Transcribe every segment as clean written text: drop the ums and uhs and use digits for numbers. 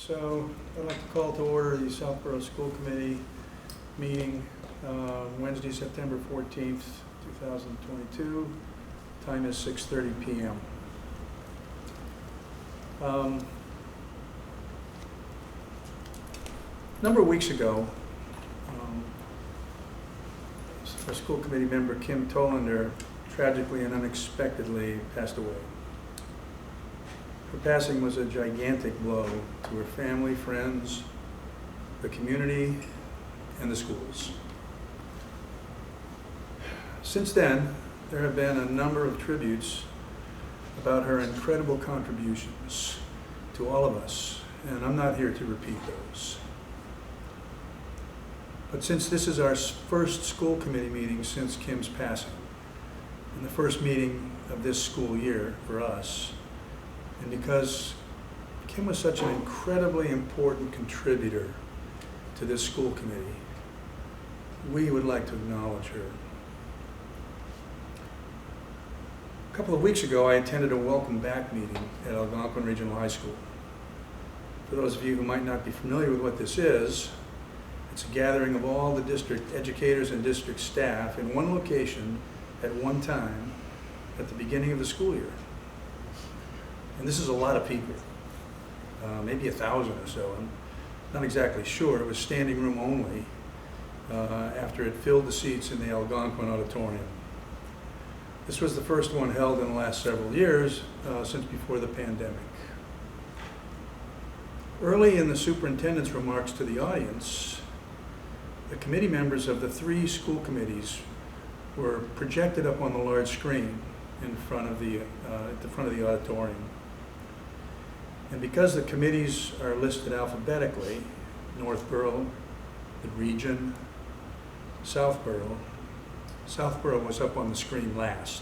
So I'd like to call to order the Southborough School Committee meeting Wednesday, September 14th, 2022. Time is 6:30 p.m. A number of weeks ago, our school committee member Kim Tollander tragically and unexpectedly passed away. Her passing was a gigantic blow to her family, friends, the community, and the schools. Since then, there have been a number of tributes about her incredible contributions to all of us, and I'm not here to repeat those. But since this is our first school committee meeting since Kim's passing, and the first meeting of this school year for us, and because Kim was such an incredibly important contributor to this school committee, we would like to acknowledge her. A couple of weeks ago, I attended a welcome back meeting at Algonquin Regional High School. For those of you who might not be familiar with what this is, it's a gathering of all the district educators and district staff in one location at one time at the beginning of the school year. And this is a lot of people, maybe 1,000 or so. I'm not exactly sure. It was standing room only after it filled the seats in the Algonquin Auditorium. This was the first one held in the last several years since before the pandemic. Early in the superintendent's remarks to the audience, the committee members of the three school committees were projected up on the large screen in front of at the front of the auditorium. And because the committees are listed alphabetically, Northborough, the region, Southborough was up on the screen last.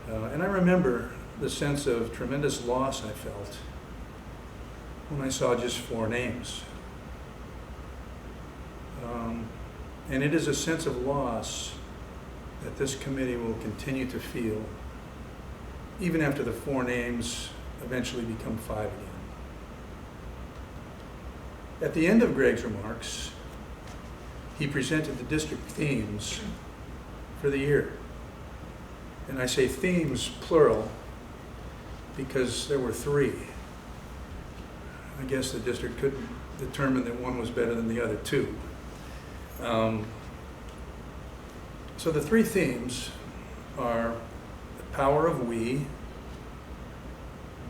And I remember the sense of tremendous loss I felt when I saw just 4 names. And it is a sense of loss that this committee will continue to feel, even after the 4 names eventually become 5 again. At the end of Greg's remarks, he presented the district themes for the year. And I say themes plural because there were 3. I guess the district couldn't determine that one was better than the other 2. So the 3 themes are the power of we,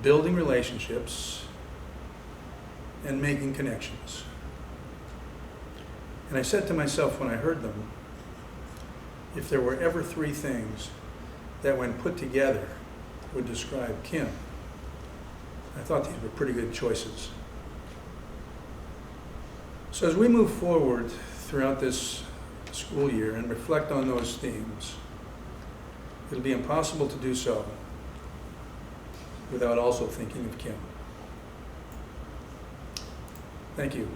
building relationships, and making connections. And I said to myself when I heard them, if there were ever 3 things that when put together would describe Kim, I thought these were pretty good choices. So as we move forward throughout this school year and reflect on those themes, it'll be impossible to do so without also thinking of Kim. Thank you.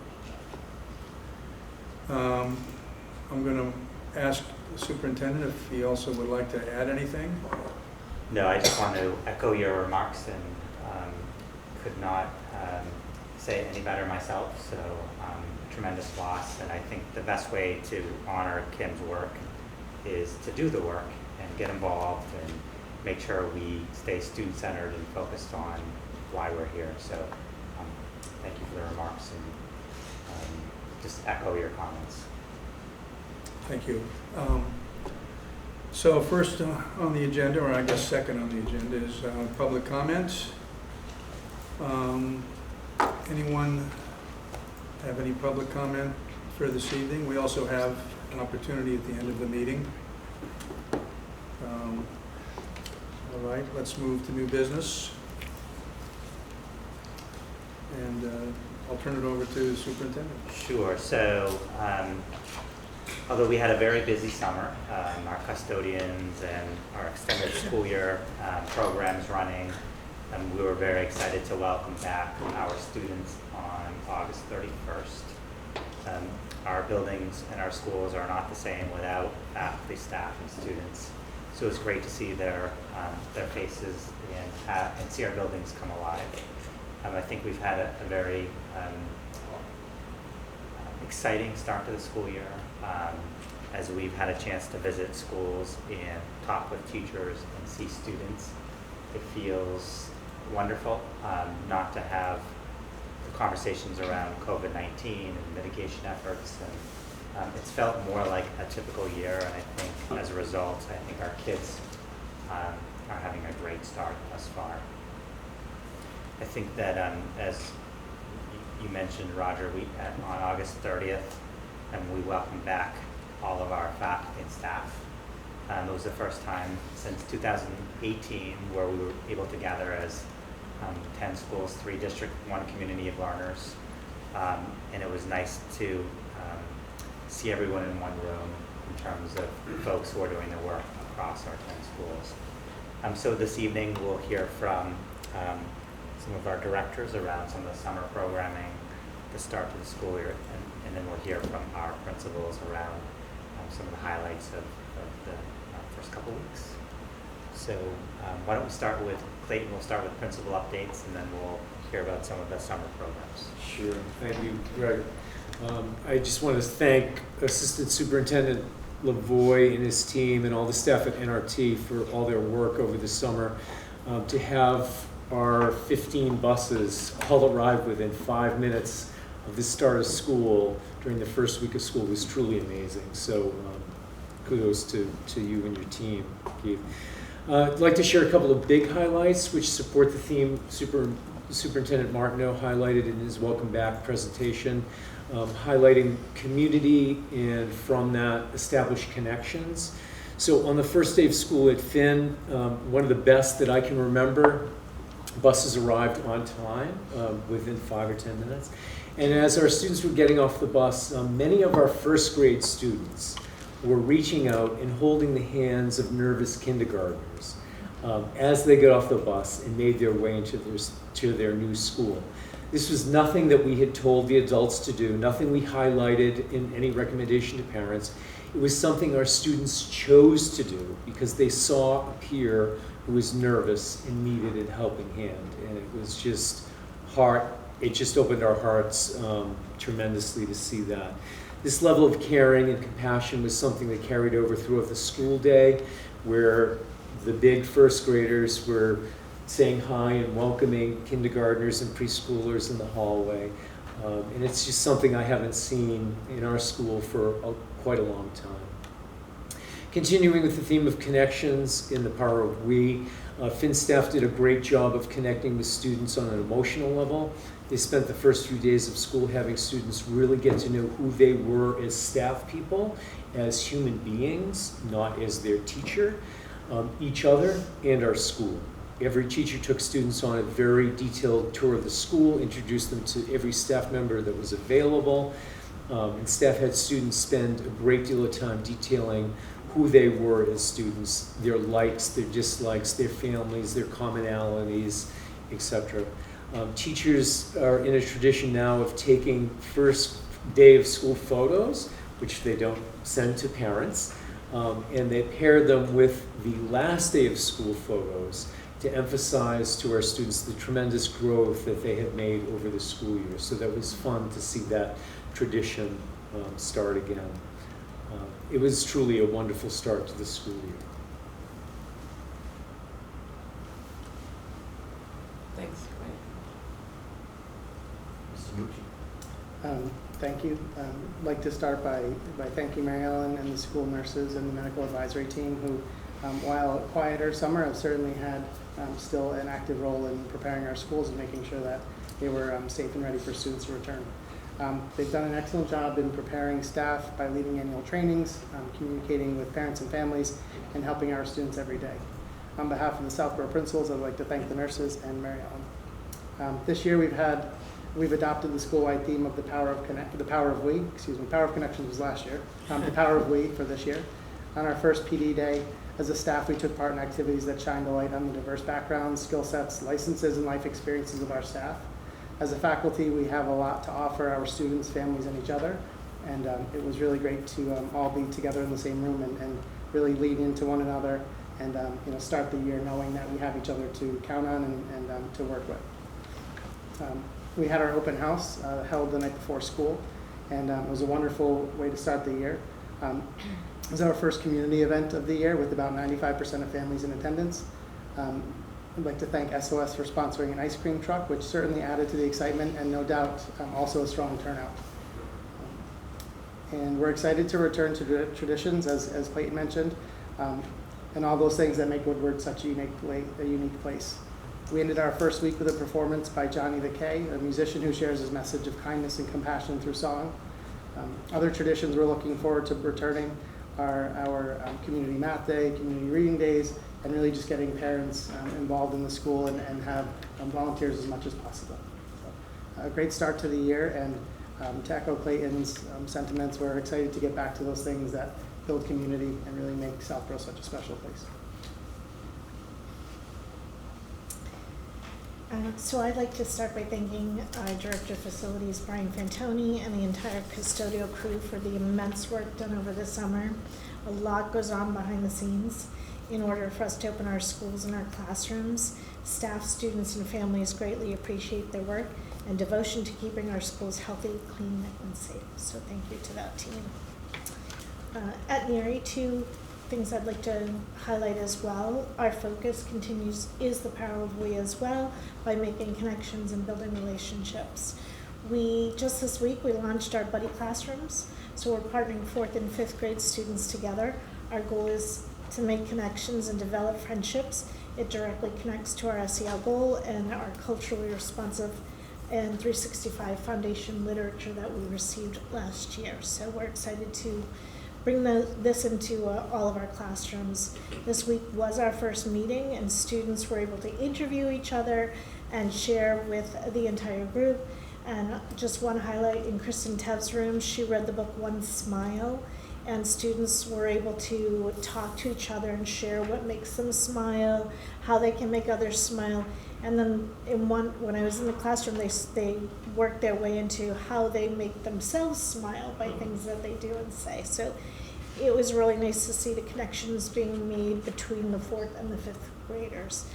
I'm going to ask the superintendent if he also would like to add anything. No, I just want to echo your remarks and could not say it any better myself. So tremendous loss, and I think the best way to honor Kim's work is to do the work and get involved and make sure we stay student-centered and focused on why we're here. So thank you for the remarks and just echo your comments. Thank you. So first on the agenda, or I guess second on the agenda, is public comments. Anyone have any public comment for this evening? We also have an opportunity at the end of the meeting. All right, let's move to new business. And I'll turn it over to the superintendent. Sure. So although we had a very busy summer, our custodians and our extended school year programs running, we were very excited to welcome back our students on August 31st. Our buildings and our schools are not the same without faculty, staff, and students. So it's great to see their faces and see our buildings come alive. I think we've had a very exciting start to the school year, as we've had a chance to visit schools and talk with teachers and see students. It feels wonderful not to have the conversations around COVID-19 and mitigation efforts, and it's felt more like a typical year, and I think as a result, I think our kids are having a great start thus far. I think that as you mentioned, Roger, on August 30th, we welcomed back all of our faculty and staff. It was the first time since 2018 where we were able to gather as 10 schools, 3 district, 1 community of learners. And it was nice to see everyone in one room in terms of folks who are doing their work across our 10 schools. So this evening we'll hear from some of our directors around some of the summer programming, the start to the school year, and then we'll hear from our principals around some of the highlights of the first couple weeks. So why don't we start with Clayton? We'll start with principal updates, and then we'll hear about some of the summer programs. Sure. Thank you, Greg. I just want to thank Assistant Superintendent Lavoie and his team and all the staff at NRT for all their work over the summer. To have our 15 buses all arrive within 5 minutes of the start of school during the first week of school was truly amazing. So kudos to you and your team, Keith. I'd like to share a couple of big highlights which support the theme Superintendent Martineau highlighted in his welcome back presentation, highlighting community and from that established connections. So on the first day of school at Finn, one of the best that I can remember, buses arrived on time within 5 or 10 minutes. And as our students were getting off the bus, many of our first grade students were reaching out and holding the hands of nervous kindergartners as they got off the bus and made their way into their new school. This was nothing that we had told the adults to do, nothing we highlighted in any recommendation to parents. It was something our students chose to do because they saw a peer who was nervous and needed a helping hand. And it was just it just opened our hearts tremendously to see that. This level of caring and compassion was something that carried over throughout the school day, where the big first graders were saying hi and welcoming kindergartners and preschoolers in the hallway. And it's just something I haven't seen in our school for quite a long time. Continuing with the theme of connections in the power of we, Finn staff did a great job of connecting with students on an emotional level. They spent the first few days of school having students really get to know who they were as staff people, as human beings, not as their teacher, each other, and our school. Every teacher took students on a very detailed tour of the school, introduced them to every staff member that was available, and staff had students spend a great deal of time detailing who they were as students, their likes, their dislikes, their families, their commonalities, etc. Teachers are in a tradition now of taking first day of school photos, which they don't send to parents, and they pair them with the last day of school photos to emphasize to our students the tremendous growth that they have made over the school year. So that was fun to see that tradition start again. It was truly a wonderful start to the school year. Thanks. Mrs. Mucci. Thank you. I'd like to start by thanking Mary Ellen and the school nurses and the medical advisory team who, while a quieter summer, have certainly had still an active role in preparing our schools and making sure that they were safe and ready for students to return. They've done an excellent job in preparing staff by leading annual trainings, communicating with parents and families, and helping our students every day. On behalf of the Southborough principals, I'd like to thank the nurses and Mary Ellen. This year we've adopted the school-wide theme of the power of connections was last year, the power of we for this year. On our first PD day, as a staff, we took part in activities that shined a light on the diverse backgrounds, skill sets, licenses, and life experiences of our staff. As a faculty, we have a lot to offer our students, families, and each other, and it was really great to all be together in the same room and really lean into one another and start the year knowing that we have each other to count on and to work with. We had our open house held the night before school, and it was a wonderful way to start the year. It was our first community event of the year with about 95% of families in attendance. I'd like to thank SOS for sponsoring an ice cream truck, which certainly added to the excitement and no doubt also a strong turnout. And we're excited to return to the traditions, as Clayton mentioned, and all those things that make Woodward such a unique place. We ended our first week with a performance by Johnny the K, a musician who shares his message of kindness and compassion through song. Other traditions we're looking forward to returning are our community math day, community reading days, and really just getting parents involved in the school and have volunteers as much as possible. So, a great start to the year, and to echo Clayton's sentiments, we're excited to get back to those things that build community and really make Southborough such a special place. So I'd like to start by thanking Director of Facilities Brian Fantoni and the entire custodial crew for the immense work done over the summer. A lot goes on behind the scenes in order for us to open our schools and our classrooms. Staff, students, and families greatly appreciate their work and devotion to keeping our schools healthy, clean, and safe. So thank you to that team. At NERI, two things I'd like to highlight as well. Our focus is the power of we as well by making connections and building relationships. Just this week, we launched our buddy classrooms. So we're partnering 4th and 5th grade students together. Our goal is to make connections and develop friendships. It directly connects to our SEL goal and our culturally responsive and 365 foundation literature that we received last year. So we're excited to bring this into all of our classrooms. This week was our first meeting, and students were able to interview each other and share with the entire group. And just one highlight, in Kristen Tev's room, she read the book One Smile, and students were able to talk to each other and share what makes them smile, how they can make others smile. And then when I was in the classroom, they worked their way into how they make themselves smile by things that they do and say. So it was really nice to see the connections being made between the 4th and the 5th graders.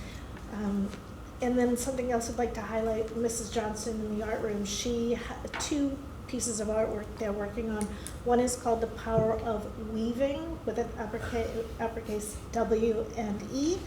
And then something else I'd like to highlight, Mrs. Johnson in the art room, she had 2 pieces of artwork they're working on. One is called The Power of Weaving, with an uppercase W and E.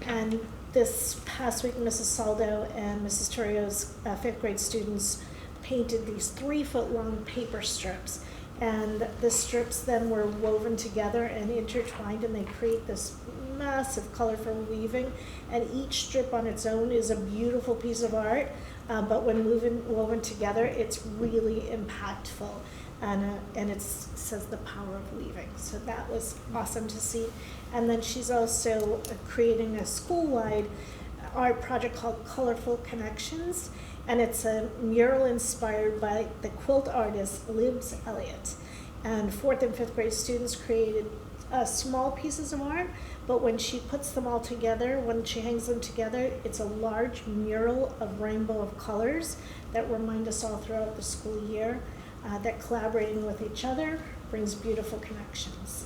And this past week, Mrs. Saldo and Mrs. Torio's 5th grade students painted these 3-foot-long paper strips. And the strips then were woven together and intertwined, and they create this massive colorful weaving. And each strip on its own is a beautiful piece of art, but when woven together, it's really impactful. And it says the power of weaving. So that was awesome to see. And then she's also creating a school-wide art project called Colorful Connections. And it's a mural inspired by the quilt artist Libs Elliott. And 4th and 5th grade students created small pieces of art, but when she puts them all together, when she hangs them together, it's a large mural of rainbow of colors that remind us all throughout the school year that collaborating with each other brings beautiful connections.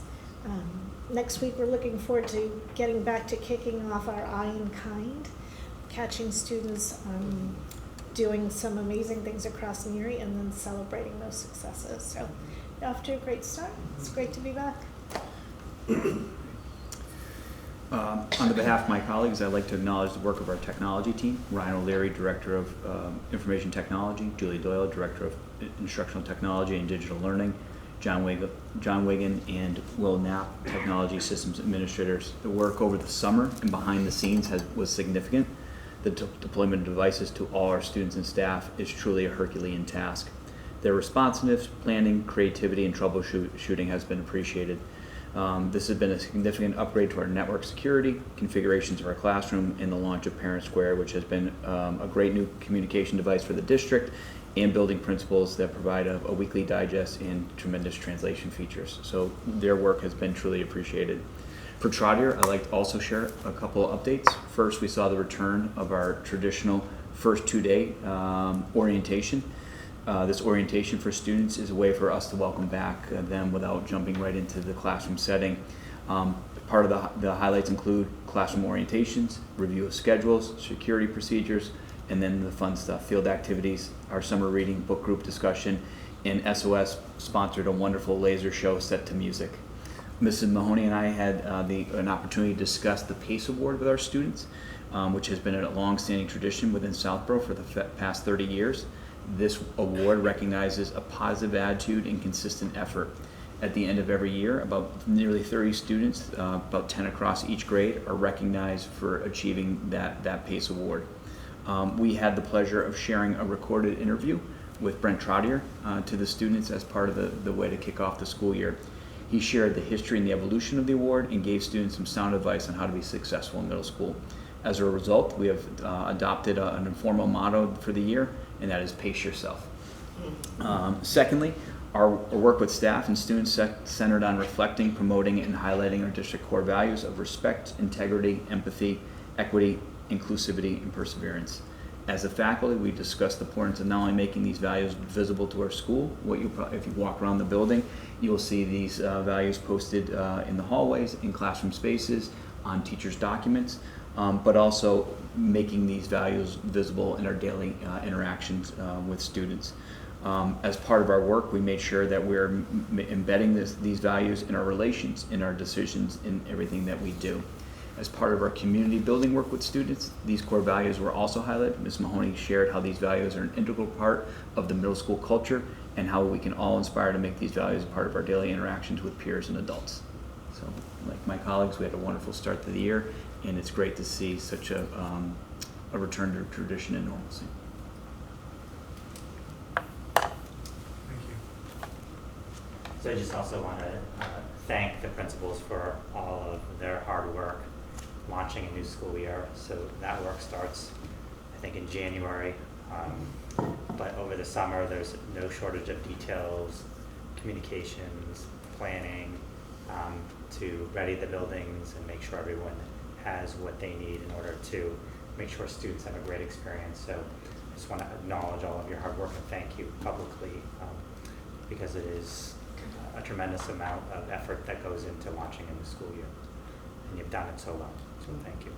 Next week, we're looking forward to getting back to kicking off our Eye in Kind, catching students doing some amazing things across NERI and then celebrating those successes. So off to a great start. It's great to be back. On the behalf of my colleagues, I'd like to acknowledge the work of our technology team. Ryan O'Leary, Director of Information Technology, Julie Doyle, Director of Instructional Technology and Digital Learning, John Wigan and Will Knapp, Technology Systems Administrators. The work over the summer and behind the scenes was significant. The deployment of devices to all our students and staff is truly a Herculean task. Their responsiveness, planning, creativity, and troubleshooting has been appreciated. This has been a significant upgrade to our network security, configurations of our classroom, and the launch of Parent Square, which has been a great new communication device for the district, and building principles that provide a weekly digest and tremendous translation features. So their work has been truly appreciated. For Trotter, I'd like to also share a couple of updates. First, we saw the return of our traditional first 2-day orientation. This orientation for students is a way for us to welcome back them without jumping right into the classroom setting. Part of the highlights include classroom orientations, review of schedules, security procedures, and then the fun stuff, field activities, our summer reading, book group discussion, and SOS sponsored a wonderful laser show set to music. Mrs. Mahoney and I had an opportunity to discuss the PACE Award with our students, which has been a long-standing tradition within Southborough for the past 30 years. This award recognizes a positive attitude and consistent effort. At the end of every year, about nearly 30 students, about 10 across each grade, are recognized for achieving that PACE Award. We had the pleasure of sharing a recorded interview with Brent Trottier to the students as part of the way to kick off the school year. He shared the history and the evolution of the award and gave students some sound advice on how to be successful in middle school. As a result, we have adopted an informal motto for the year, and that is pace yourself. Secondly, our work with staff and students centered on reflecting, promoting, and highlighting our district core values of respect, integrity, empathy, equity, inclusivity, and perseverance. As a faculty, we discussed the importance of not only making these values visible to our school. If you walk around the building, you will see these values posted in the hallways, in classroom spaces, on teachers' documents, but also making these values visible in our daily interactions with students. As part of our work, we made sure that we're embedding these values in our relations, in our decisions, in everything that we do. As part of our community building work with students, these core values were also highlighted. Ms. Mahoney shared how these values are an integral part of the middle school culture and how we can all inspire to make these values a part of our daily interactions with peers and adults. So, like my colleagues, we had a wonderful start to the year, and it's great to see such a return to tradition and normalcy. Thank you. So I just also want to thank the principals for all of their hard work launching a new school year. So that work starts, I think, in January. But over the summer, there's no shortage of details, communications, planning, to ready the buildings and make sure everyone has what they need in order to make sure students have a great experience. So I just want to acknowledge all of your hard work and thank you publicly, because it is a tremendous amount of effort that goes into launching a new school year, and you've done it so well, so thank you.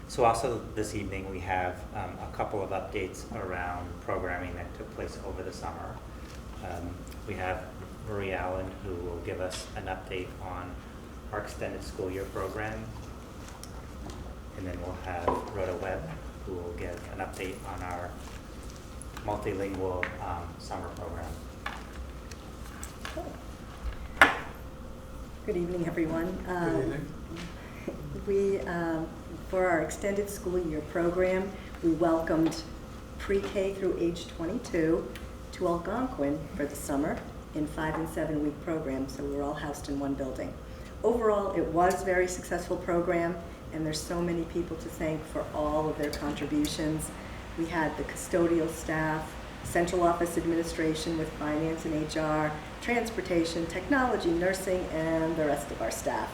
So also this evening we have a couple of updates around programming that took place over the summer. We have Marie Allen, who will give us an update on our extended school year program, and then we'll have Rhoda Webb, who will give an update on our multilingual summer program. Good evening, everyone. Good evening. We, for our extended school year program, we welcomed pre-K through age 22 to Algonquin for the summer in 5- and 7-week programs, so we were all housed in one building. Overall, it was a very successful program, and there's so many people to thank for all of their contributions. We had the custodial staff, central office administration with finance and HR, transportation, technology, nursing, and the rest of our staff.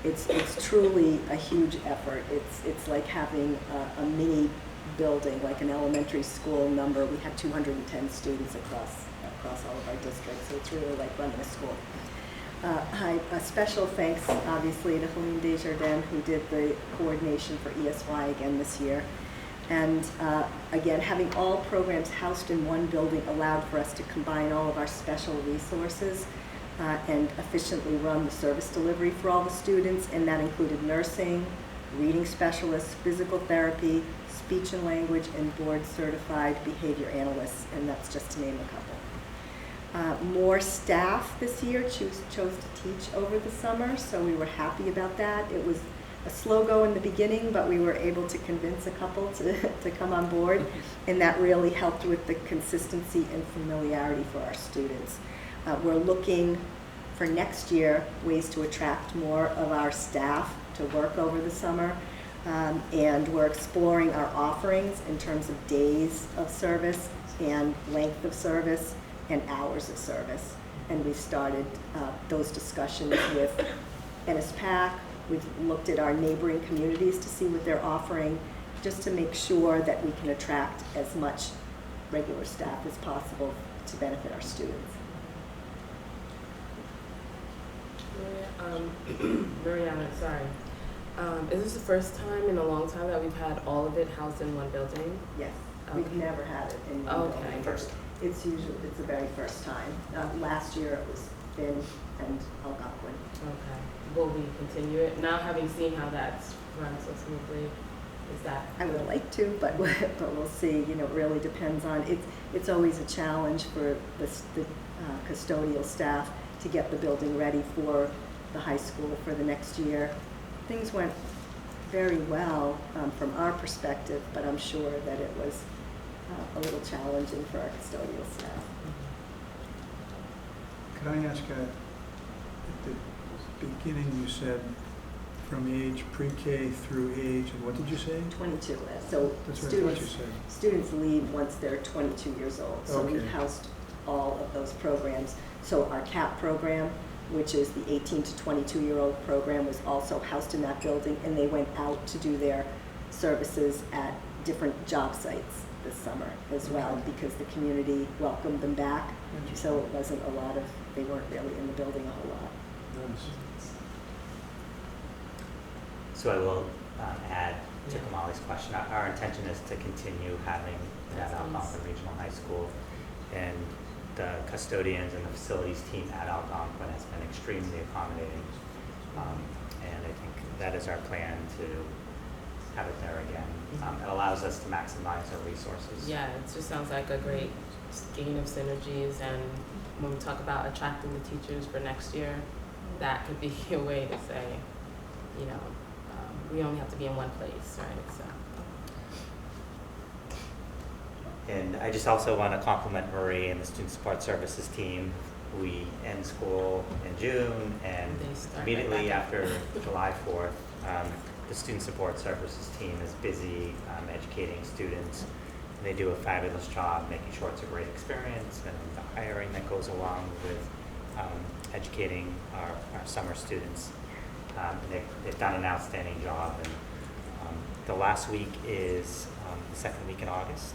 It's truly a huge effort. It's like having a mini building, like an elementary school number. We had 210 students across all of our districts, so it's really like running a school. A special thanks, obviously, to Helene Desjardins, who did the coordination for ESY again this year. And again, having all programs housed in one building allowed for us to combine all of our special resources and efficiently run the service delivery for all the students, and that included nursing, reading specialists, physical therapy, speech and language, and board-certified behavior analysts, and that's just to name a couple. More staff this year chose to teach over the summer, so we were happy about that. It was a slow go in the beginning, but we were able to convince a couple to come on board, and that really helped with the consistency and familiarity for our students. We're looking for next year ways to attract more of our staff to work over the summer, and we're exploring our offerings in terms of days of service and length of service and hours of service. And we've started those discussions with NSPAC. We've looked at our neighboring communities to see what they're offering, just to make sure that we can attract as much regular staff as possible to benefit our students. Maria, sorry. Is this the first time in a long time that we've had all of it housed in one building? Yes, Okay. we've never had it in one Okay. building. First. It's the very first time. Last year it was Finn and Algonquin. Okay. Will we continue it? Now having seen how that's run so smoothly, is that? I would like to, but we'll see. You know, it really depends on, it's always a challenge for the custodial staff to get the building ready for the high school for the next year. Things went very well from our perspective, but I'm sure that it was a little challenging for our custodial staff. Could I ask, at the beginning you said from age pre-K through age, and what did you say? 22. So That's what I thought you students, said. students leave once they're 22 years old. So we've Okay. housed all of those programs. So our CAP program, which is the 18 to 22-year-old program, was also housed in that building, and they went out to do their services at different job sites this summer as well, because the community welcomed them back. So it wasn't a lot of, they weren't really in the building a whole lot. Nice. So I will add to Kamali's question. Our intention is to continue having that at Algonquin Regional High School, and the custodians and the facilities team at Algonquin has been extremely accommodating, and I think that is our plan to have it there again. It allows us to maximize our resources. Yeah, it just sounds like a great gain of synergies, and when we talk about attracting the teachers for next year, that could be a way to say, you know, we only have to be in one place, right? So. And I just also want to compliment Marie and the Student Support Services team. We end school in June, and They start right immediately back. after July 4th, the Student Support Services team is busy educating students. And they do a fabulous job making sure it's a great experience, and the hiring that goes along with educating our summer students. And they've done an outstanding job. And the last week is the second week in August.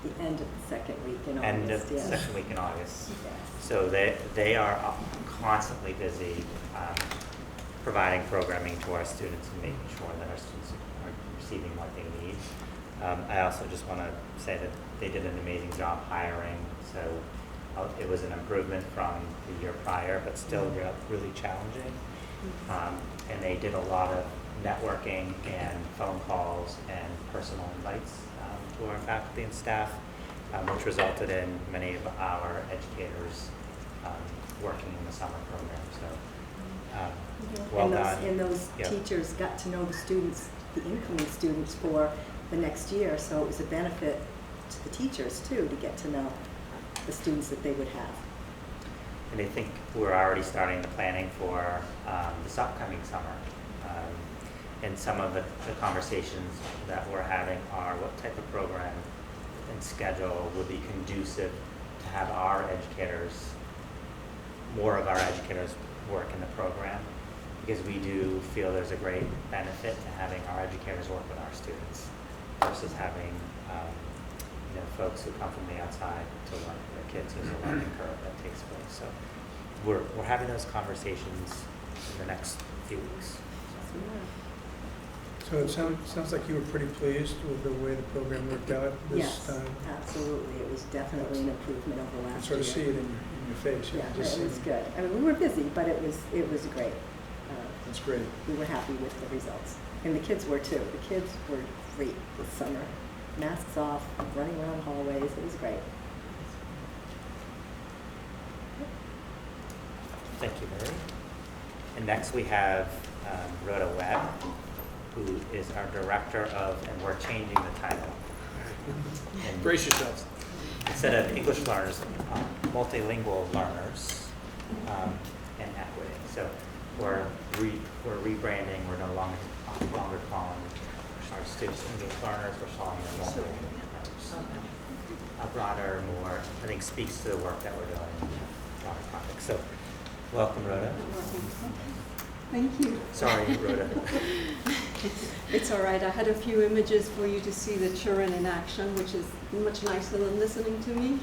The end of the second week in August. End of the yes. second week in August. Yes. So they are constantly busy providing programming to our students and making sure that our students are receiving what they need. I also just want to say that they did an amazing job hiring. So it was an improvement from the year prior, but still really challenging. And they did a lot of networking and phone calls and personal invites to our faculty and staff, which resulted in many of our educators working in the summer program. So well done. And those Yeah. teachers got to know the students, the incoming students for the next year, so it was a benefit to the teachers too, to get to know the students that they would have. And I think we're already starting the planning for this upcoming summer. And some of the conversations that we're having are what type of program and schedule would be conducive to have our educators, more of our educators work in the program, because we do feel there's a great benefit to having our educators work with our students versus having folks who come from the outside to learn with their kids. There's a learning curve that takes place. So we're having those conversations in the next few weeks. So it sounds like you were pretty pleased with the way the program worked out this Yes, time. absolutely. It was definitely an improvement over You last sort year. of see it in your face. You Yeah, can just it see was good. I mean, we were busy, but it was great. That's great. We were happy with the results. And the kids were too. The kids were great this summer. Masks off, running around hallways. It was great. Thank you, Mary. And next we have Rhoda Webb, who is our director of, and we're changing the title. And Brace yourselves. instead of English learners, multilingual learners and equity. So we're rebranding. We're no longer calling our students English learners. We're calling them multilingual learners. A broader, more, I think, speaks to the work that we're doing in a broader context. So welcome, Rhoda. Thank you. Sorry, Rhoda. It's all right. I had a few images for you to see the children in action, which is much nicer than listening to me.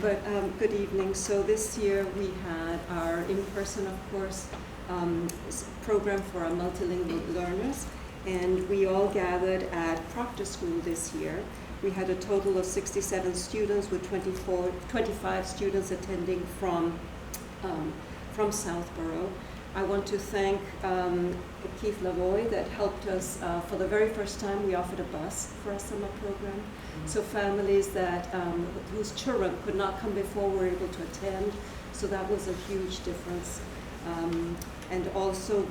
But good evening. So this year we had our in-person, of course, program for our multilingual learners. And we all gathered at Proctor School this year. We had a total of 67 students with 25 students attending from Southborough. I want to thank Keith Lavoie that helped us. For the very first time, we offered a bus for our summer program. So families that whose children could not come before were able to attend. So that was a huge difference. And also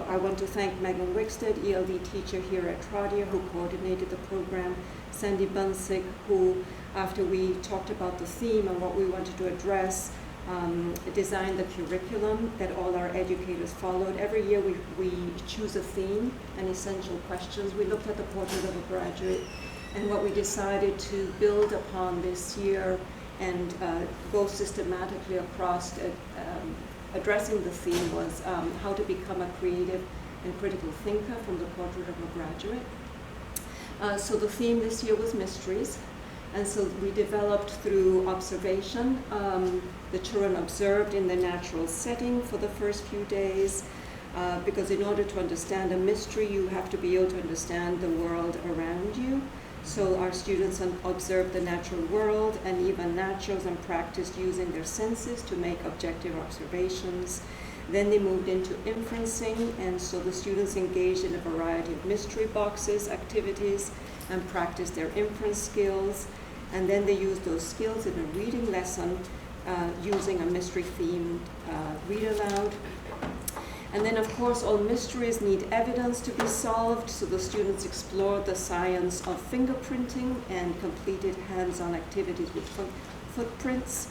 I want to thank Megan Wickstead, ELD teacher here at Trodia, who coordinated the program, Sandy Bunsick, who, after we talked about the theme and what we wanted to address, designed the curriculum that all our educators followed. Every year we choose a theme and essential questions. We looked at the portrait of a graduate, and what we decided to build upon this year and go systematically across addressing the theme was how to become a creative and critical thinker from the portrait of a graduate. So the theme this year was mysteries. And so we developed through observation. The children observed in the natural setting for the first few days, because in order to understand a mystery, you have to be able to understand the world around you. So our students observed the natural world and even naturals and practiced using their senses to make objective observations. Then they moved into inferencing, and so the students engaged in a variety of mystery boxes, activities, and practiced their inference skills. And then they used those skills in a reading lesson using a mystery-themed read aloud. And then, of course, all mysteries need evidence to be solved, so the students explored the science of fingerprinting and completed hands-on activities with footprints.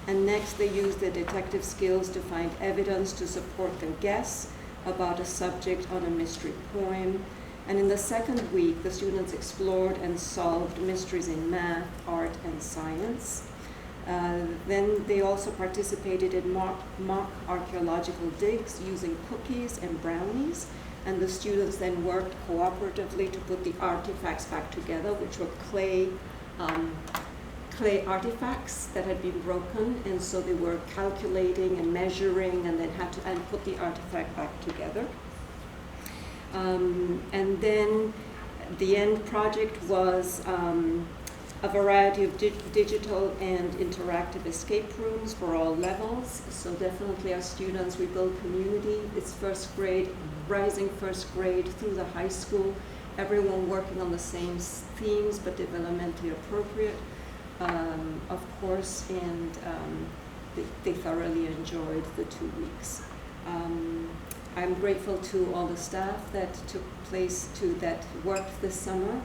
And next, they used their detective skills to find evidence to support their guess about a subject on a mystery poem. And in the second week, the students explored and solved mysteries in math, art, and science. Then they also participated in mock archaeological digs using cookies and brownies. And the students then worked cooperatively to put the artifacts back together, which were clay artifacts that had been broken. And so they were calculating and measuring and then had to put the artifact back together. And then the end project was a variety of digital and interactive escape rooms for all levels. So definitely our students, we build community. It's first grade, rising first grade through the high school. Everyone working on the same themes, but developmentally appropriate, of course, and they thoroughly enjoyed the 2 weeks. I'm grateful to all the staff that that worked this summer,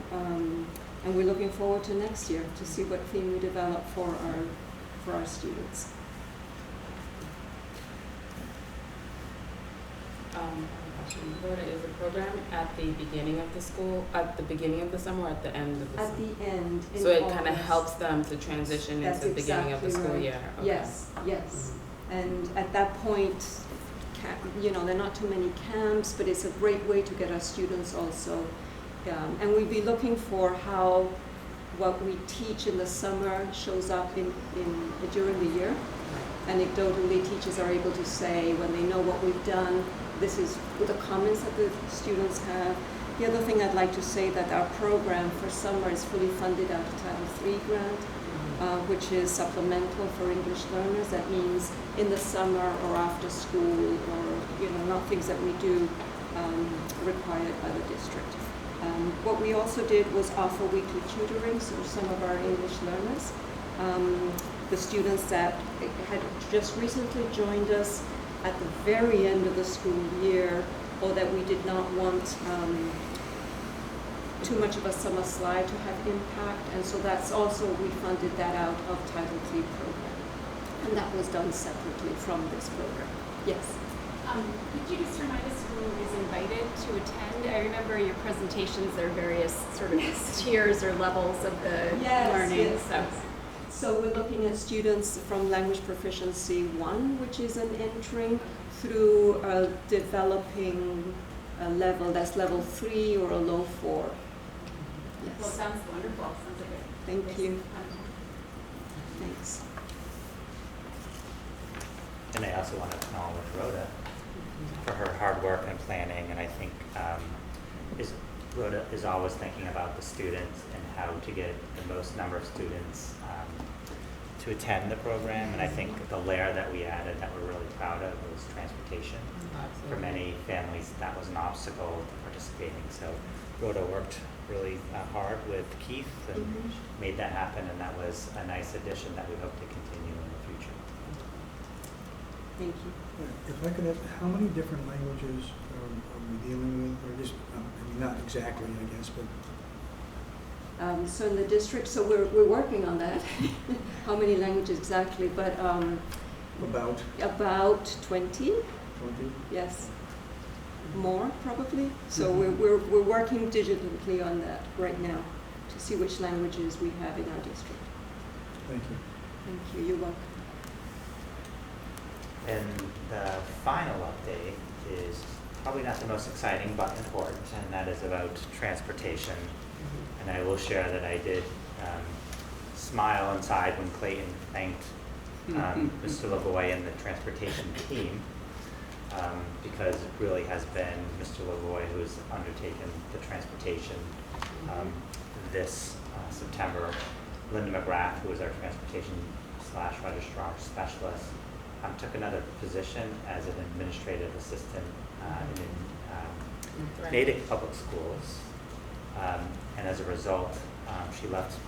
and we're looking forward to next year to see what theme we develop for our students. Rhoda, is the program at the beginning of the summer or at the end of the summer? At the end. So it kind of helps them to transition into the beginning of the school right. year? Okay. Yes, yes. And at that point, there are not too many camps, but it's a great way to get our students also. And we'll be looking for how what we teach in the summer shows up during the year. Anecdotally, teachers are able to say when they know what we've done, this is the comments that the students have. The other thing I'd like to say that our program for summer is fully funded out of Title III grant, which is supplemental for English learners. That means in the summer or after school, or not things that we do required by the district. What we also did was offer weekly tutoring, so some of our English learners, the students that had just recently joined us at the very end of the school year, or that we did not want too much of a summer slide to have impact, and so that's also, we funded that out of Title III program, and that was done separately from this program. Yes? Could you just remind us who is invited to attend? I remember your presentations, there are various sort of tiers or levels of the learning. Yes. So we're looking at students from Language Proficiency 1, which is an entering, through a developing level, that's level 3 or a low 4. Yes. Well, sounds wonderful. Sounds like a Thank nice you. content. Thanks. And I also want to acknowledge Rhoda for her hard work and planning, and I think Rhoda is always thinking about the students and how to get the most number of students to attend the program, and I think the layer that we added that we're really proud of was transportation. For many families, that was an obstacle to participating, so Rhoda worked really hard with Keith and made that happen, and that was a nice addition that we hope to continue in the future. Thank you. If I could ask, how many different languages are we dealing with, or just, I mean, not exactly, I guess, but So in the district, so we're working on that. How many languages exactly? But about about 20. 20? Yes, more probably. So we're working digitally on that right now to see which languages we have in our district. Thank you. Thank you. You're welcome. And the final update is probably not the most exciting but important, and that is about transportation. And I will share that I did smile inside when Clayton thanked Mr. Lavoie and the transportation team, because it really has been Mr. Lavoie who has undertaken the transportation this September. Linda McGrath, who is our transportation/registrar specialist, took another position as an administrative assistant in Natick Public Schools. And as a result, she left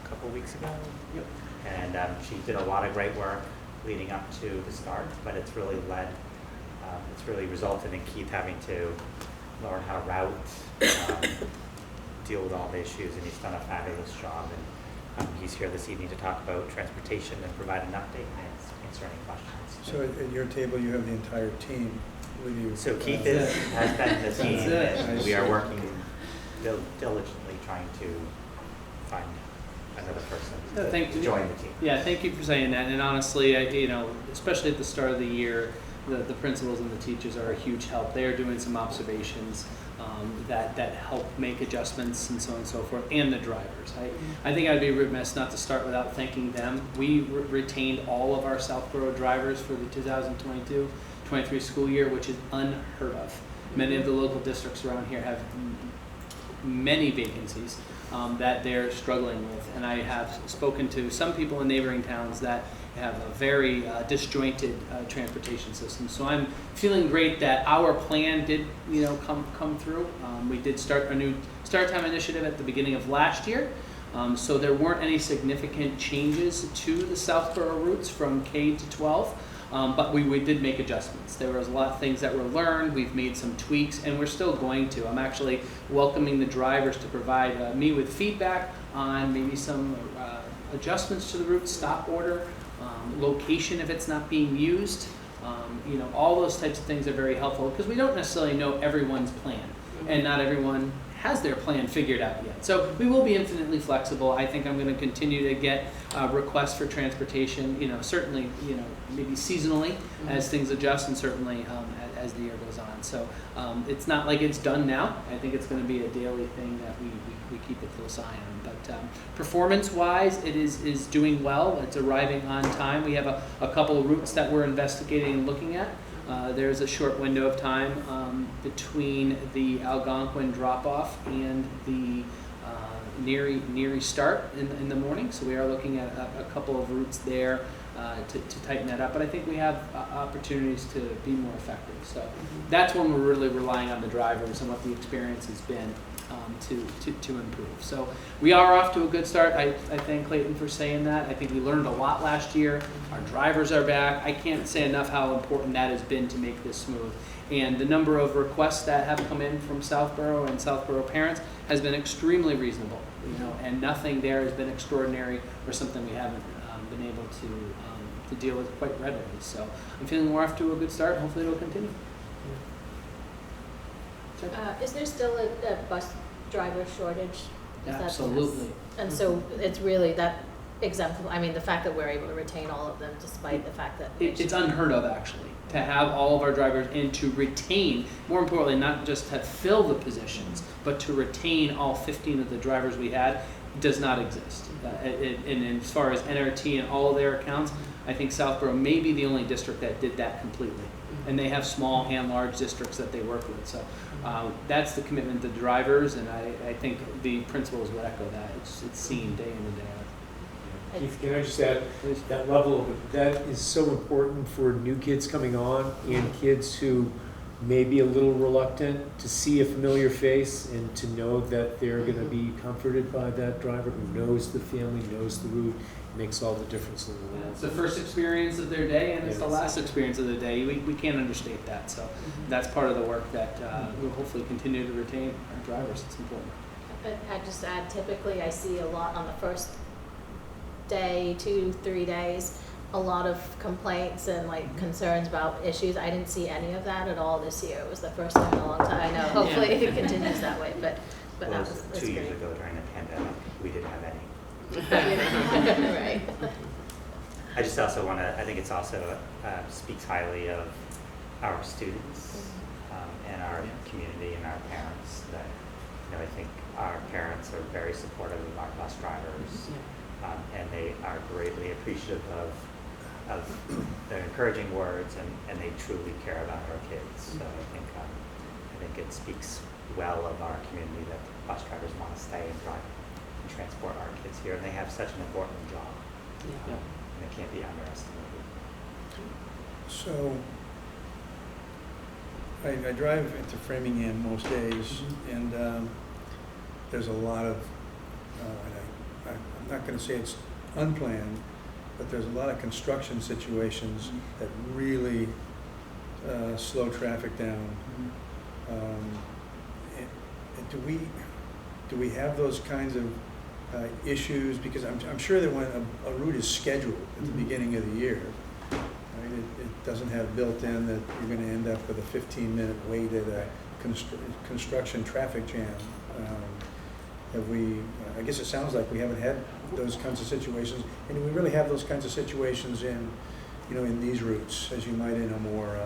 a couple weeks ago. Yep. And she did a lot of great work leading up to the start, but it's really resulted in Keith having to learn how to route, deal with all the issues, and he's done a fabulous job. And he's here this evening to talk about transportation and provide an update and answer any questions. So at your table, you have the entire team with you. So Keith has been the team, and Nice. we are working diligently trying to find another person to join the team. Yeah, thank you for saying that. And honestly, especially at the start of the year, the principals and the teachers are a huge help. They are doing some observations that help make adjustments and so on and so forth, and the drivers. I think I'd be remiss not to start without thanking them. We retained all of our Southborough drivers for the 2022-23 school year, which is unheard of. Many of the local districts around here have many vacancies that they're struggling with, and I have spoken to some people in neighboring towns that have a very disjointed transportation system. So I'm feeling great that our plan did come through. We did start a new start time initiative at the beginning of last year, so there weren't any significant changes to the Southborough routes from K to 12. But we did make adjustments. There was a lot of things that were learned. We've made some tweaks, and we're still going to. I'm actually welcoming the drivers to provide me with feedback on maybe some adjustments to the route, stop order, location if it's not being used. All those types of things are very helpful because we don't necessarily know everyone's plan, and not everyone has their plan figured out yet. So we will be infinitely flexible. I think I'm going to continue to get requests for transportation, certainly, maybe seasonally as things adjust, and certainly as the year goes on. So it's not like it's done now. I think it's going to be a daily thing that we keep a close eye on. But performance-wise, it is doing well. It's arriving on time. We have a couple of routes that we're investigating and looking at. There's a short window of time between the Algonquin drop-off and the Neary start in the morning. So we are looking at a couple of routes there to tighten that up. But I think we have opportunities to be more effective. So that's when we're really relying on the drivers and what the experience has been to improve. So we are off to a good start. I thank Clayton for saying that. I think we learned a lot last year. Our drivers are back. I can't say enough how important that has been to make this smooth. And the number of requests that have come in from Southborough and Southborough parents has been extremely reasonable, and nothing there has been extraordinary or something we haven't been able to deal with quite readily. So I'm feeling we're off to a good start. Hopefully it'll continue. Is there still a bus driver shortage? Absolutely. And so it's really that exemplify. I mean, the fact that we're able to retain all of them, despite the fact that it's unheard of, actually, to have all of our drivers and to retain. More importantly, not just to fill the positions, but to retain all 15 of the drivers we had does not exist. And as far as NRT and all of their accounts, I think Southborough may be the only district that did that completely. and they have small and large districts that they work with. So that's the commitment to drivers, and I think the principals would echo that. It's seen day in and day out. Keith, can I just add, that level of, that is so important for new kids coming on and kids who may be a little reluctant to see a familiar face and to know that they're going to be comforted by that driver who knows the family, knows the route, makes all the difference in the world. It's the first experience of their day, and it's the Yes. last experience of the day. We can't understate that. So that's part of the work that we'll hopefully continue to retain our drivers. It's important. I'd just add, typically I see a lot on the first day, 2-3 days, a lot of complaints and like concerns about issues. I didn't see any of that at all this year. It was the first time in a long time. I know, hopefully it continues that way, but Well, that it was, was that's 2 years great. ago during the pandemic, we didn't have any. Right. I just also want to, I think it's also speaks highly of our students and our community and our parents that, I think our parents are very supportive of our bus drivers and they are greatly appreciative of their encouraging words and they truly care about our kids. So I think it speaks well of our community that bus drivers want to stay and drive and transport our kids here, and they have such an important job. Yeah. And it can't be underestimated. So, I drive into Framingham most days, and there's a lot of, I'm not going to say it's unplanned, but there's a lot of construction situations that really slow traffic down. And do we have those kinds of issues? Because I'm sure that when a route is scheduled at the beginning of the year, right, it doesn't have built in that you're going to end up with a 15-minute wait at a construction traffic jam. Have we? I guess it sounds like we haven't had those kinds of situations. And do we really have those kinds of situations in these routes, as you might in a more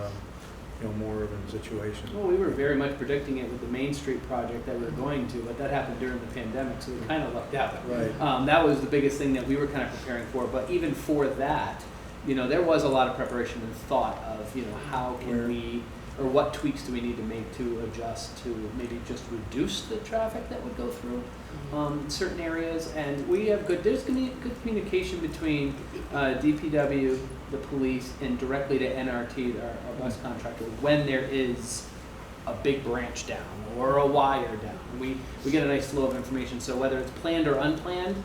more urban situation? Well, we were very much predicting it with the Main Street project that we were going to, but that happened during the pandemic, so we kind of lucked out. Right. That was the biggest thing that we were kind of preparing for. But even for that, there was a lot of preparation and thought of, how can we, or what tweaks do we need to make to adjust to maybe just reduce the traffic that would go through certain areas. And there's going to be good communication between DPW, the police, and directly to NRT, our bus contractor, when there is a big branch down or a wire down. We get a nice flow of information, so whether it's planned or unplanned,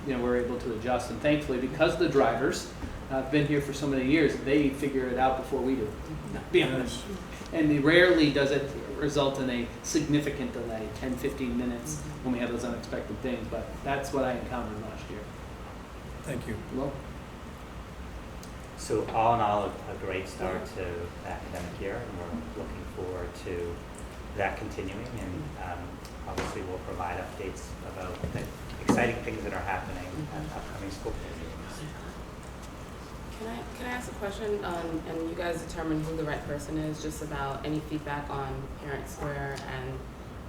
we're able to adjust. And thankfully, because the drivers have been here for so many years, they figure it out before we do, to be honest. And rarely does it result in a significant delay, 10-15 minutes, when we have those unexpected things, but that's what I encountered last year. Thank you. Well, So all in all, a great start to the academic year, and we're looking forward to that continuing. And obviously, we'll provide updates about the exciting things that are happening at upcoming school board meetings. Can I ask a question and you guys determine who the right person is, just about any feedback on Parent Square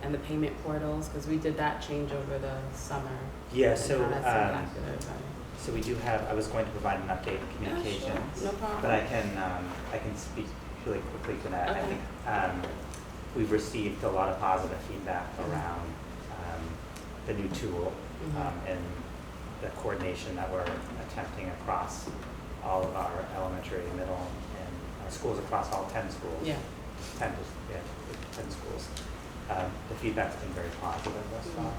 and the payment portals, because we did that change over the summer. Yeah, and so how that's impacted everybody. so we do have. I was going to provide an update in communications, Yeah, sure. No problem. but I can speak really quickly to that. Okay. I think we've received a lot of positive feedback around the new tool and the coordination that we're attempting across all of our elementary, middle, and schools across all 10 schools. Yeah. 10 schools. The feedback's been very positive thus far,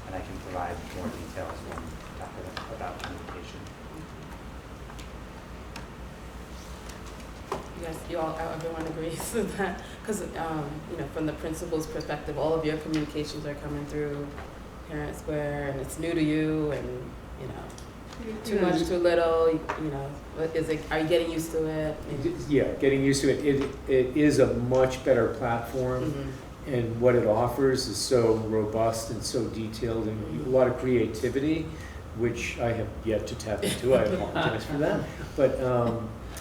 and I can provide more details when we talk about communication. Yes, everyone agrees with that, because from the principal's perspective, all of your communications are coming through Parent Square, and it's new to you, and too much, too little. Are you getting used to it? Yeah, getting used to it. It is a much better platform, and what it offers is so robust and so detailed, and a lot of creativity, which I have yet to tap into. I apologize for that, but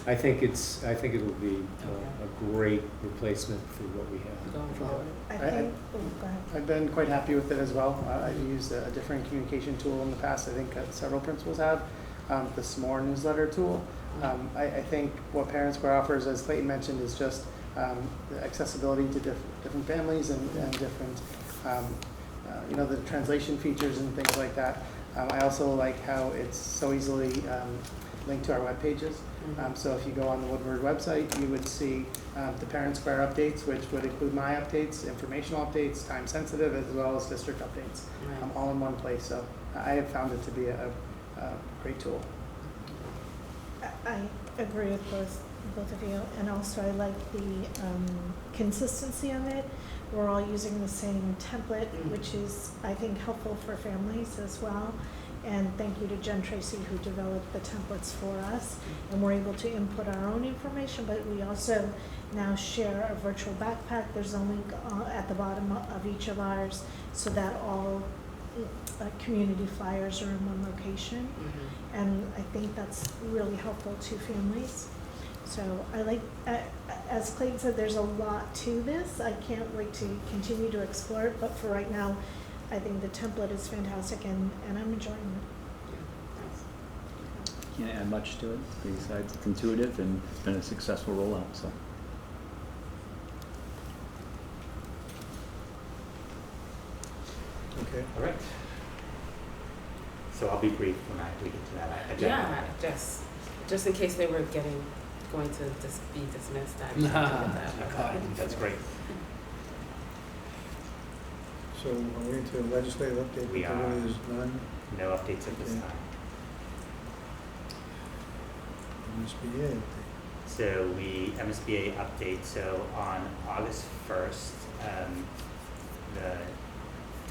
I think it'll be a great replacement for what we have. Going forward. I think, go ahead. I've been quite happy with it as well. I've used a different communication tool in the past. I think several principals have. the S'more newsletter tool. I think what Parent Square offers, as Clayton mentioned, is just the accessibility to different families and different, the translation features and things like that. I also like how it's so easily linked to our web pages. So if you go on the Woodward website, you would see the Parent Square updates, which would include my updates, informational updates, time sensitive, as well as district updates, all in one place. So I have found it to be a great tool. I agree with both of you, and also I like the consistency of it. We're all using the same template, which is, I think, helpful for families as well. And thank you to Jen Tracy who developed the templates for us. And we're able to input our own information, but we also now share a virtual backpack. There's a link at the bottom of each of ours so that all community flyers are in one location. And I think that's really helpful to families. So I like, as Clayton said, there's a lot to this. I can't wait to continue to explore it, but for right now, I think the template is fantastic and I'm enjoying it. Can't add much to it besides it's intuitive and it's been a successful rollout. So. Okay. All right. So I'll be brief when we get to that agenda. Yeah, just in case they were going to just be dismissed, I just wanted to get that. That's great. So are we into legislative update? We are. There is none. No updates at this Okay. time. MSBA update. So MSBA update, so on August 1st, the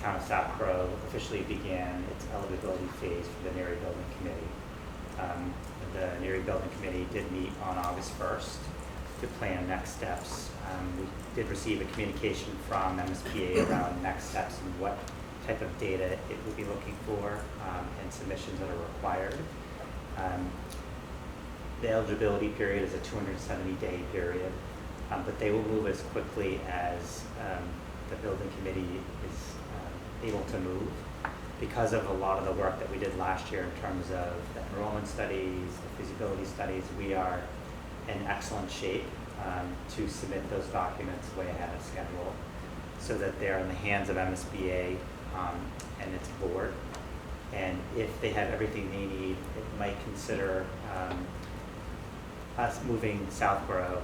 town of South Crow officially began its eligibility phase for the NERI Building Committee. The NERI Building Committee did meet on August 1st to plan next steps. We did receive a communication from MSBA around next steps and what type of data it will be looking for and submissions that are required. The eligibility period is a 270-day period, but they will move as quickly as the building committee is able to move because of a lot of the work that we did last year in terms of the enrollment studies, the feasibility studies. We are in excellent shape to submit those documents way ahead of schedule so that they're in the hands of MSBA and its board. And if they have everything they need, it might consider us moving Southborough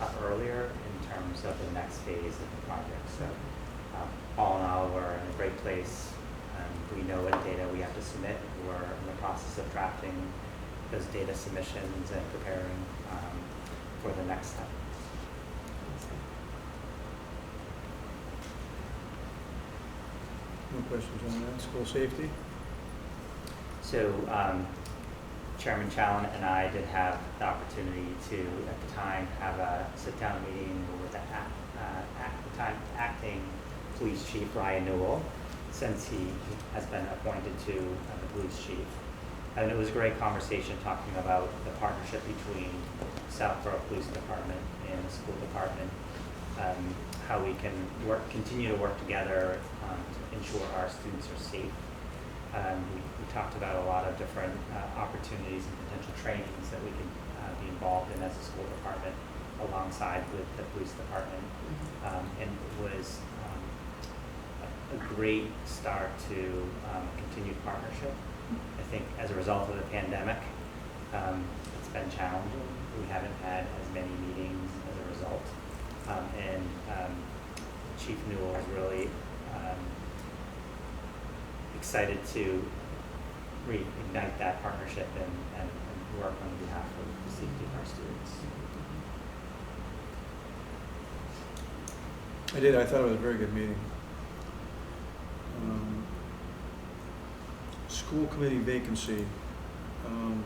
up earlier in terms of the next phase of the project. So all in all, we're in a great place. We know what data we have to submit. We're in the process of drafting those data submissions and preparing for the next step. No questions on that. School safety? So Chairman Challen and I did have the opportunity to, at the time, have a sit-down meeting with the acting police chief, Ryan Newell, since he has been appointed to the police chief. And it was a great conversation talking about the partnership between Southborough Police Department and the school department, how we can continue to work together to ensure our students are safe. We talked about a lot of different opportunities and potential trainings that we can be involved in as a school department alongside with the police department. And it was a great start to continued partnership. I think as a result of the pandemic, it's been challenging. We haven't had as many meetings as a result. And Chief Newell is really excited to reignite that partnership and work on behalf of the safety of our students. I did. I thought it was a very good meeting. School committee vacancy. I'm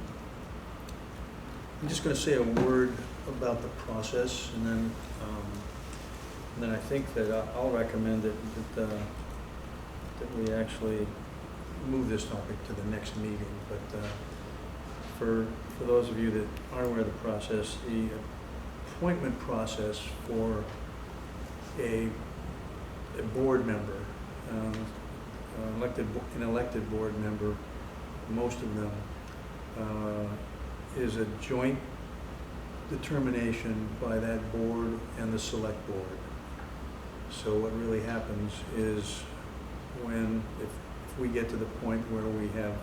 just going to say a word about the process, and then I think that I'll recommend that we actually move this topic to the next meeting. But for those of you that aren't aware of the process, the appointment process for a board member, an elected board member, most of them is a joint determination by that board and the select board. So what really happens is when, if we get to the point where we have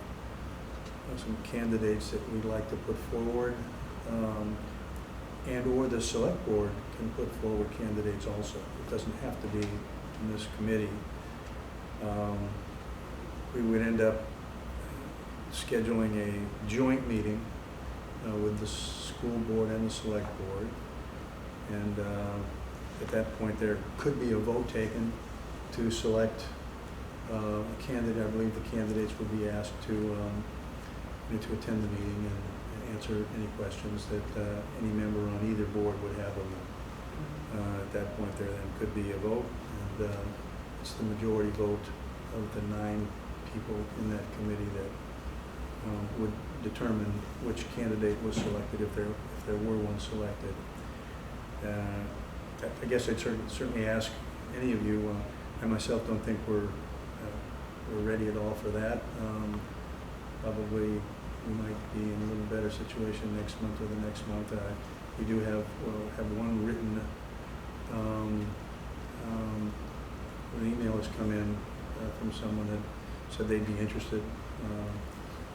some candidates that we'd like to put forward, and/or the select board can put forward candidates also. It doesn't have to be in this committee. We would end up scheduling a joint meeting with the school board and the select board. And at that point, there could be a vote taken to select a candidate. I believe the candidates would be asked to attend the meeting and answer any questions that any member on either board would have of them. At that point, there then could be a vote, and it's the majority vote of the 9 people in that committee that would determine which candidate was selected, if there were one selected. I guess I'd certainly ask any of you. I myself don't think we're ready at all for that. Probably we might be in a little better situation next month or the next month. We do have one written, an email has come in from someone that said they'd be interested,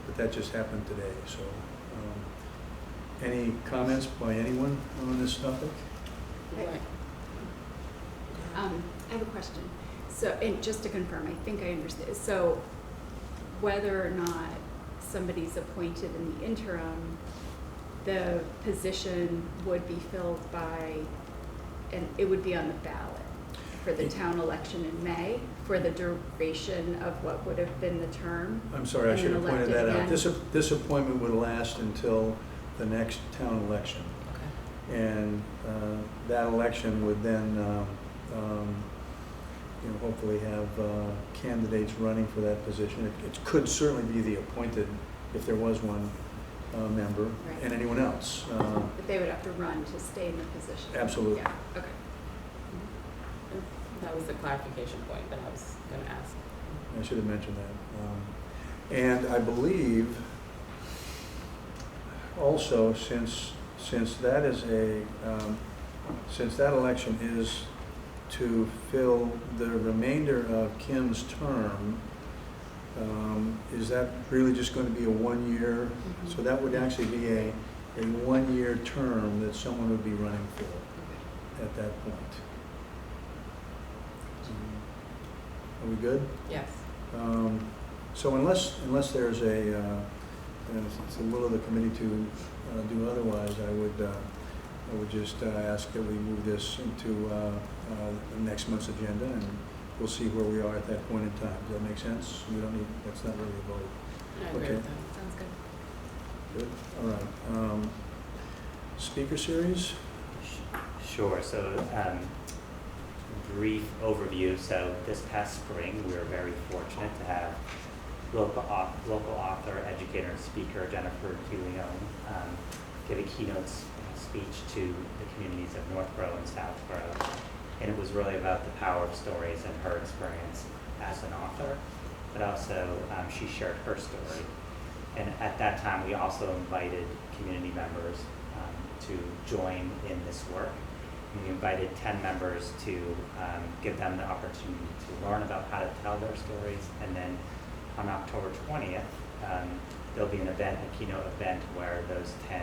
but that just happened today. So, any comments by anyone on this topic? I have a question. So, and just to confirm, I think I understand. So, whether or not somebody's appointed in the interim, the position would be filled by, and it would be on the ballot for the town election in May for the duration of what would have been the term. I'm sorry, I should have pointed that out. Elected This appointment would last until the next town election. Okay. And that election would then, hopefully have candidates running for that position. It could certainly be the appointed, if there was one member, Right. and anyone else. But they would have to run to stay in the position. Absolutely. Yeah, okay. That was the clarification point that I was going to ask. I should have mentioned that. And I believe also, since that is since that election is to fill the remainder of Kim's term, is that really just going to be a 1-year? Mhm. So that would actually be a 1-year term that someone would be running for at that point. Are we good? Yes. So unless there's it's the will of the committee to do otherwise, I would just ask that we move this into next month's agenda, and we'll see where we are at that point in time. Does that make sense? We don't need, that's not really a vote. I agree Okay. with that. Sounds good. Good, all right. Speaker series? Sure. So, brief overview. So, this past spring, we were very fortunate to have local author, educator, and speaker Jennifer DeLeon give a keynote speech to the communities of Northborough and Southborough, and it was really about the power of stories and her experience as an author, but also she shared her story. And at that time, we also invited community members to join in this work. And we invited 10 members to give them the opportunity to learn about how to tell their stories. And then on October 20th, there'll be an event, a keynote event, where those 10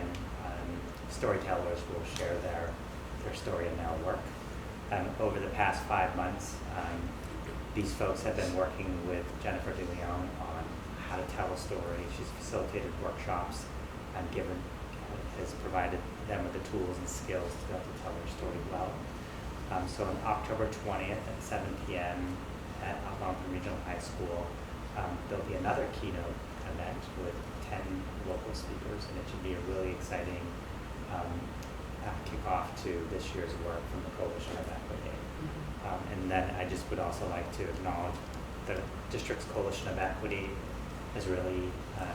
storytellers will share their story and their work. Over the past 5 months, these folks have been working with Jennifer DeLeon on how to tell a story. She's facilitated workshops and has provided them with the tools and skills to be able to tell their story well. So on October 20th at 7 p.m. at Algonquin Regional High School, there'll be another keynote event with 10 local speakers, and it should be a really exciting kickoff to this year's work from the Coalition of Equity. And then I just would also like to acknowledge the district's Coalition of Equity has really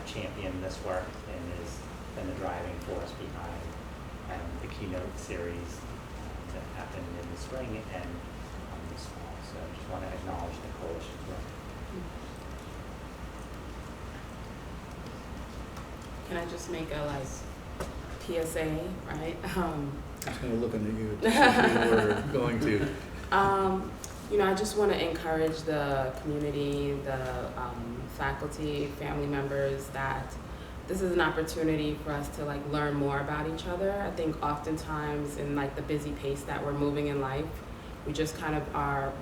championed this work and has been the driving force behind the keynote series that happened in the spring and this fall. So I just want to acknowledge the coalition's work. can I just make a PSA, right? I was kind of looking at you to see if you were going to. I just want to encourage the community, the faculty, family members, that this is an opportunity for us to learn more about each other. I think oftentimes in the busy pace that we're moving in life, we just kind of are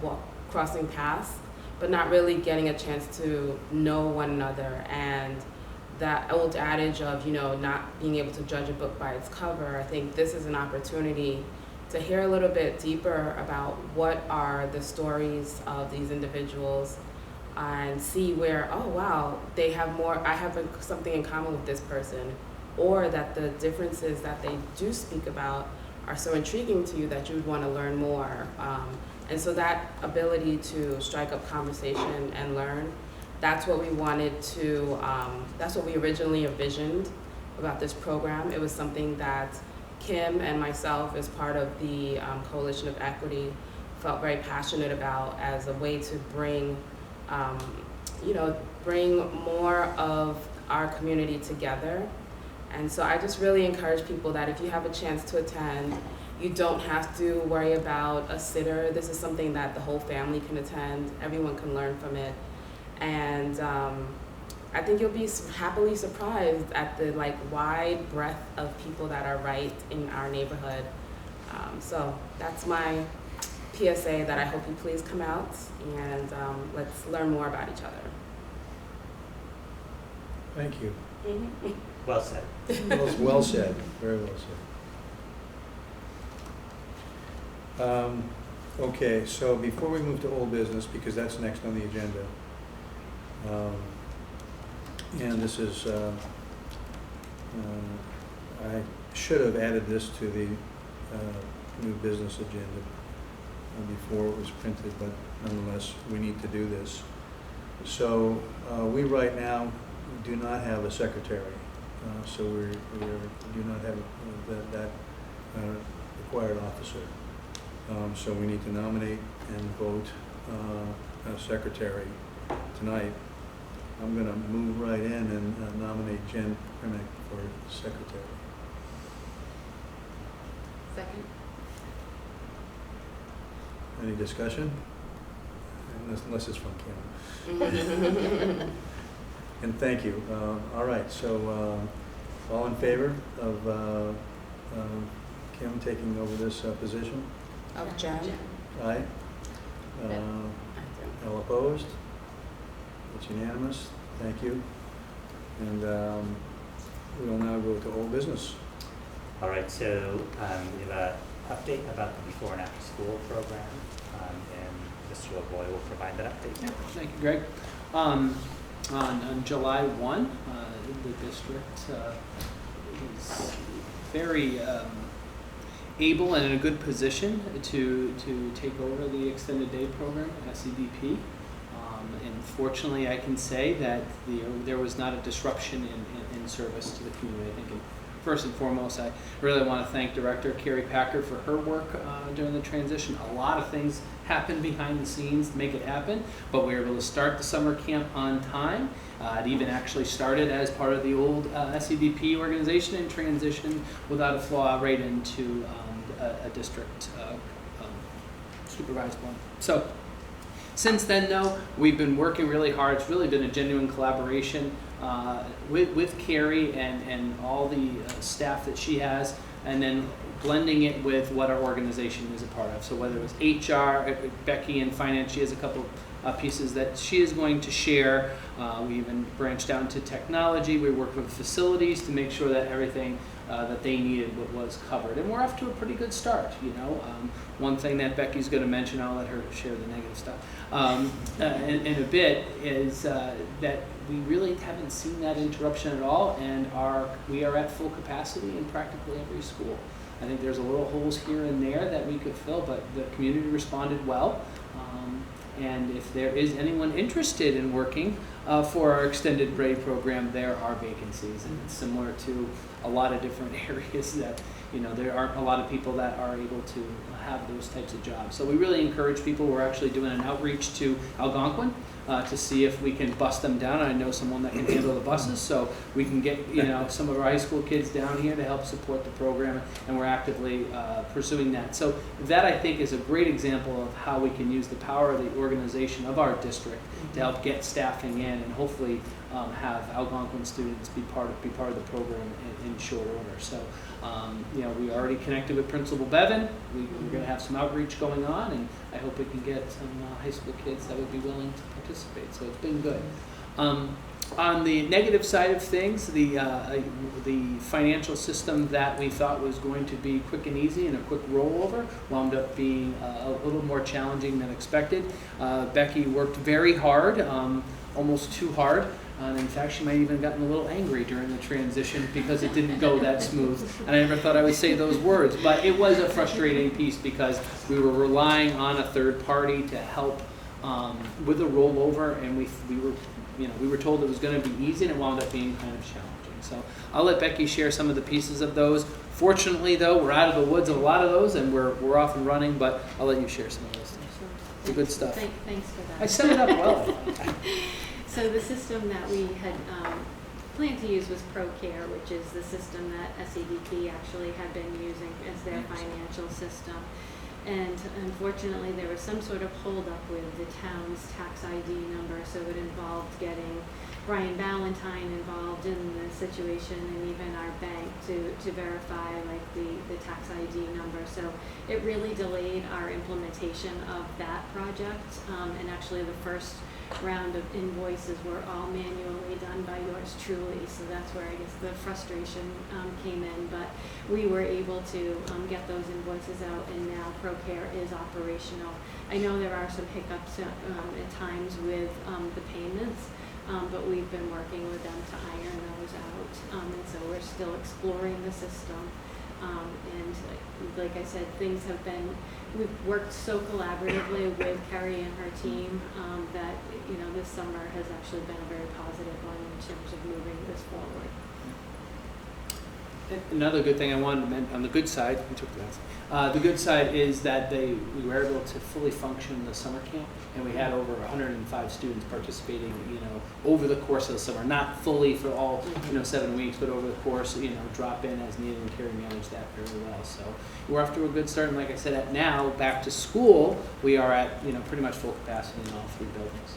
crossing paths, but not really getting a chance to know one another. And that old adage of, not being able to judge a book by its cover, I think this is an opportunity to hear a little bit deeper about what are the stories of these individuals and see where, oh wow, they have more, I have something in common with this person, or that the differences that they do speak about are so intriguing to you that you would want to learn more. And so that ability to strike up conversation and learn, that's what we wanted to, that's what we originally envisioned about this program. It was something that Kim and myself, as part of the Coalition of Equity, felt very passionate about as a way to bring, bring more of our community together. And so I just really encourage people that if you have a chance to attend, you don't have to worry about a sitter. This is something that the whole family can attend. Everyone can learn from it. And I think you'll be happily surprised at the wide breadth of people that are right in our neighborhood. So that's my PSA, that I hope you please come out and let's learn more about each other. Thank you. Well said. Well said, very well said. Okay, so before we move to old business, because that's next on the agenda, and this is, I should have added this to the new business agenda before it was printed, but nonetheless, we need to do this. So we right now do not have a secretary, so we do not have that required officer. So we need to nominate and vote a secretary tonight. I'm going to move right in and nominate Jen Primick for secretary. Second. Any discussion? Unless it's from Kim. And thank you. All right, so all in favor of Kim taking over this position? Of Jen? Aye. All opposed? It's unanimous. Thank you. And we will now go to old business. All right, so we have an update about the before and after school program, and Mr. Lavoy will provide that update. Thank you, Greg. On July 1, the district is very able and in a good position to take over the extended day program at SEDP. And fortunately, I can say that there was not a disruption in service to the community. I think first and foremost, I really want to thank Director Carrie Packard for her work during the transition. A lot of things happened behind the scenes to make it happen, but we were able to start the summer camp on time. It even actually started as part of the old SEDP organization and transitioned without a flaw right into a district supervised one. So since then, though, we've been working really hard. It's really been a genuine collaboration with Carrie and all the staff that she has, and then blending it with what our organization is a part of. So whether it was HR, Becky in finance, she has a couple pieces that she is going to share. We even branched down to technology. We worked with facilities to make sure that everything that they needed was covered. And we're off to a pretty good start, you know. One thing that Becky's going to mention, I'll let her share the negative stuff, in a bit, is that we really haven't seen that interruption at all, and we are at full capacity in practically every school. I think there's a little holes here and there that we could fill, but the community responded well. And if there is anyone interested in working for our extended grade program, there are vacancies, and it's similar to a lot of different areas that, there aren't a lot of people that are able to have those types of jobs. So we really encourage people. We're actually doing an outreach to Algonquin to see if we can bus them down. I know someone that can handle the buses, so we can get some of our high school kids down here to help support the program, and we're actively pursuing that. So that, I think, is a great example of how we can use the power of the organization of our district to help get staffing in, and hopefully have Algonquin students be part of the program in short order. So we already connected with Principal Bevan. We're going to have some outreach going on, and I hope we can get some high school kids that would be willing to participate. So it's been good. On the negative side of things, the financial system that we thought was going to be quick and easy and a quick rollover wound up being a little more challenging than expected. Becky worked very hard, almost too hard. And in fact, she might have even gotten a little angry during the transition because it didn't go that smooth. And I never thought I would say those words, but it was a frustrating piece because we were relying on a third party to help with the rollover, and we were told it was going to be easy, and it wound up being kind of challenging. So I'll let Becky share some of the pieces of those. Fortunately, though, we're out of the woods of a lot of those, and we're off and running. But I'll let you share some of those things. The good stuff. Thanks for that. I set it up well. So the system that we had planned to use was ProCare, which is the system that SEDP actually had been using as their financial system. And unfortunately, there was some sort of holdup with the town's tax ID number, so it involved getting Brian Ballantyne involved in the situation, and even our bank to verify the tax ID number. So it really delayed our implementation of that project, and actually the first round of invoices were all manually done by yours truly, so that's where I guess the frustration came in. But we were able to get those invoices out, and now ProCare is operational. I know there are some hiccups at times with the payments, but we've been working with them to iron those out, and so we're still exploring the system. And like I said, we've worked so collaboratively with Carrie and her team that this summer has actually been a very positive one in terms of moving this forward. Another good thing I wanted to mention on the good side, we took that. The good side is that we were able to fully function the summer camp, and we had over 105 students participating, over the course of the summer. Not fully for all, 7 weeks, but over the course, drop in as needed, and Carrie managed that very well. So we're off to a good start, and like I said, at now back to school, we are at pretty much full capacity in all 3 buildings.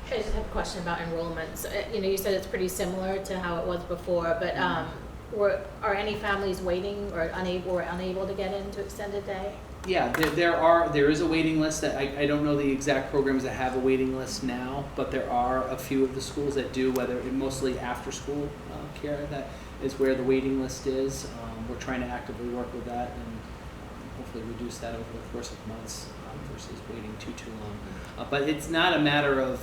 I just have a question about enrollments. You said it's pretty similar to how it was before, but are any families waiting or unable to get into extended day? Yeah, there is a waiting list. That I don't know the exact programs that have a waiting list now, but there are a few of the schools that do, mostly after school care, that is where the waiting list is. We're trying to actively work with that and hopefully reduce that over the course of months versus waiting too long. But it's not a matter of,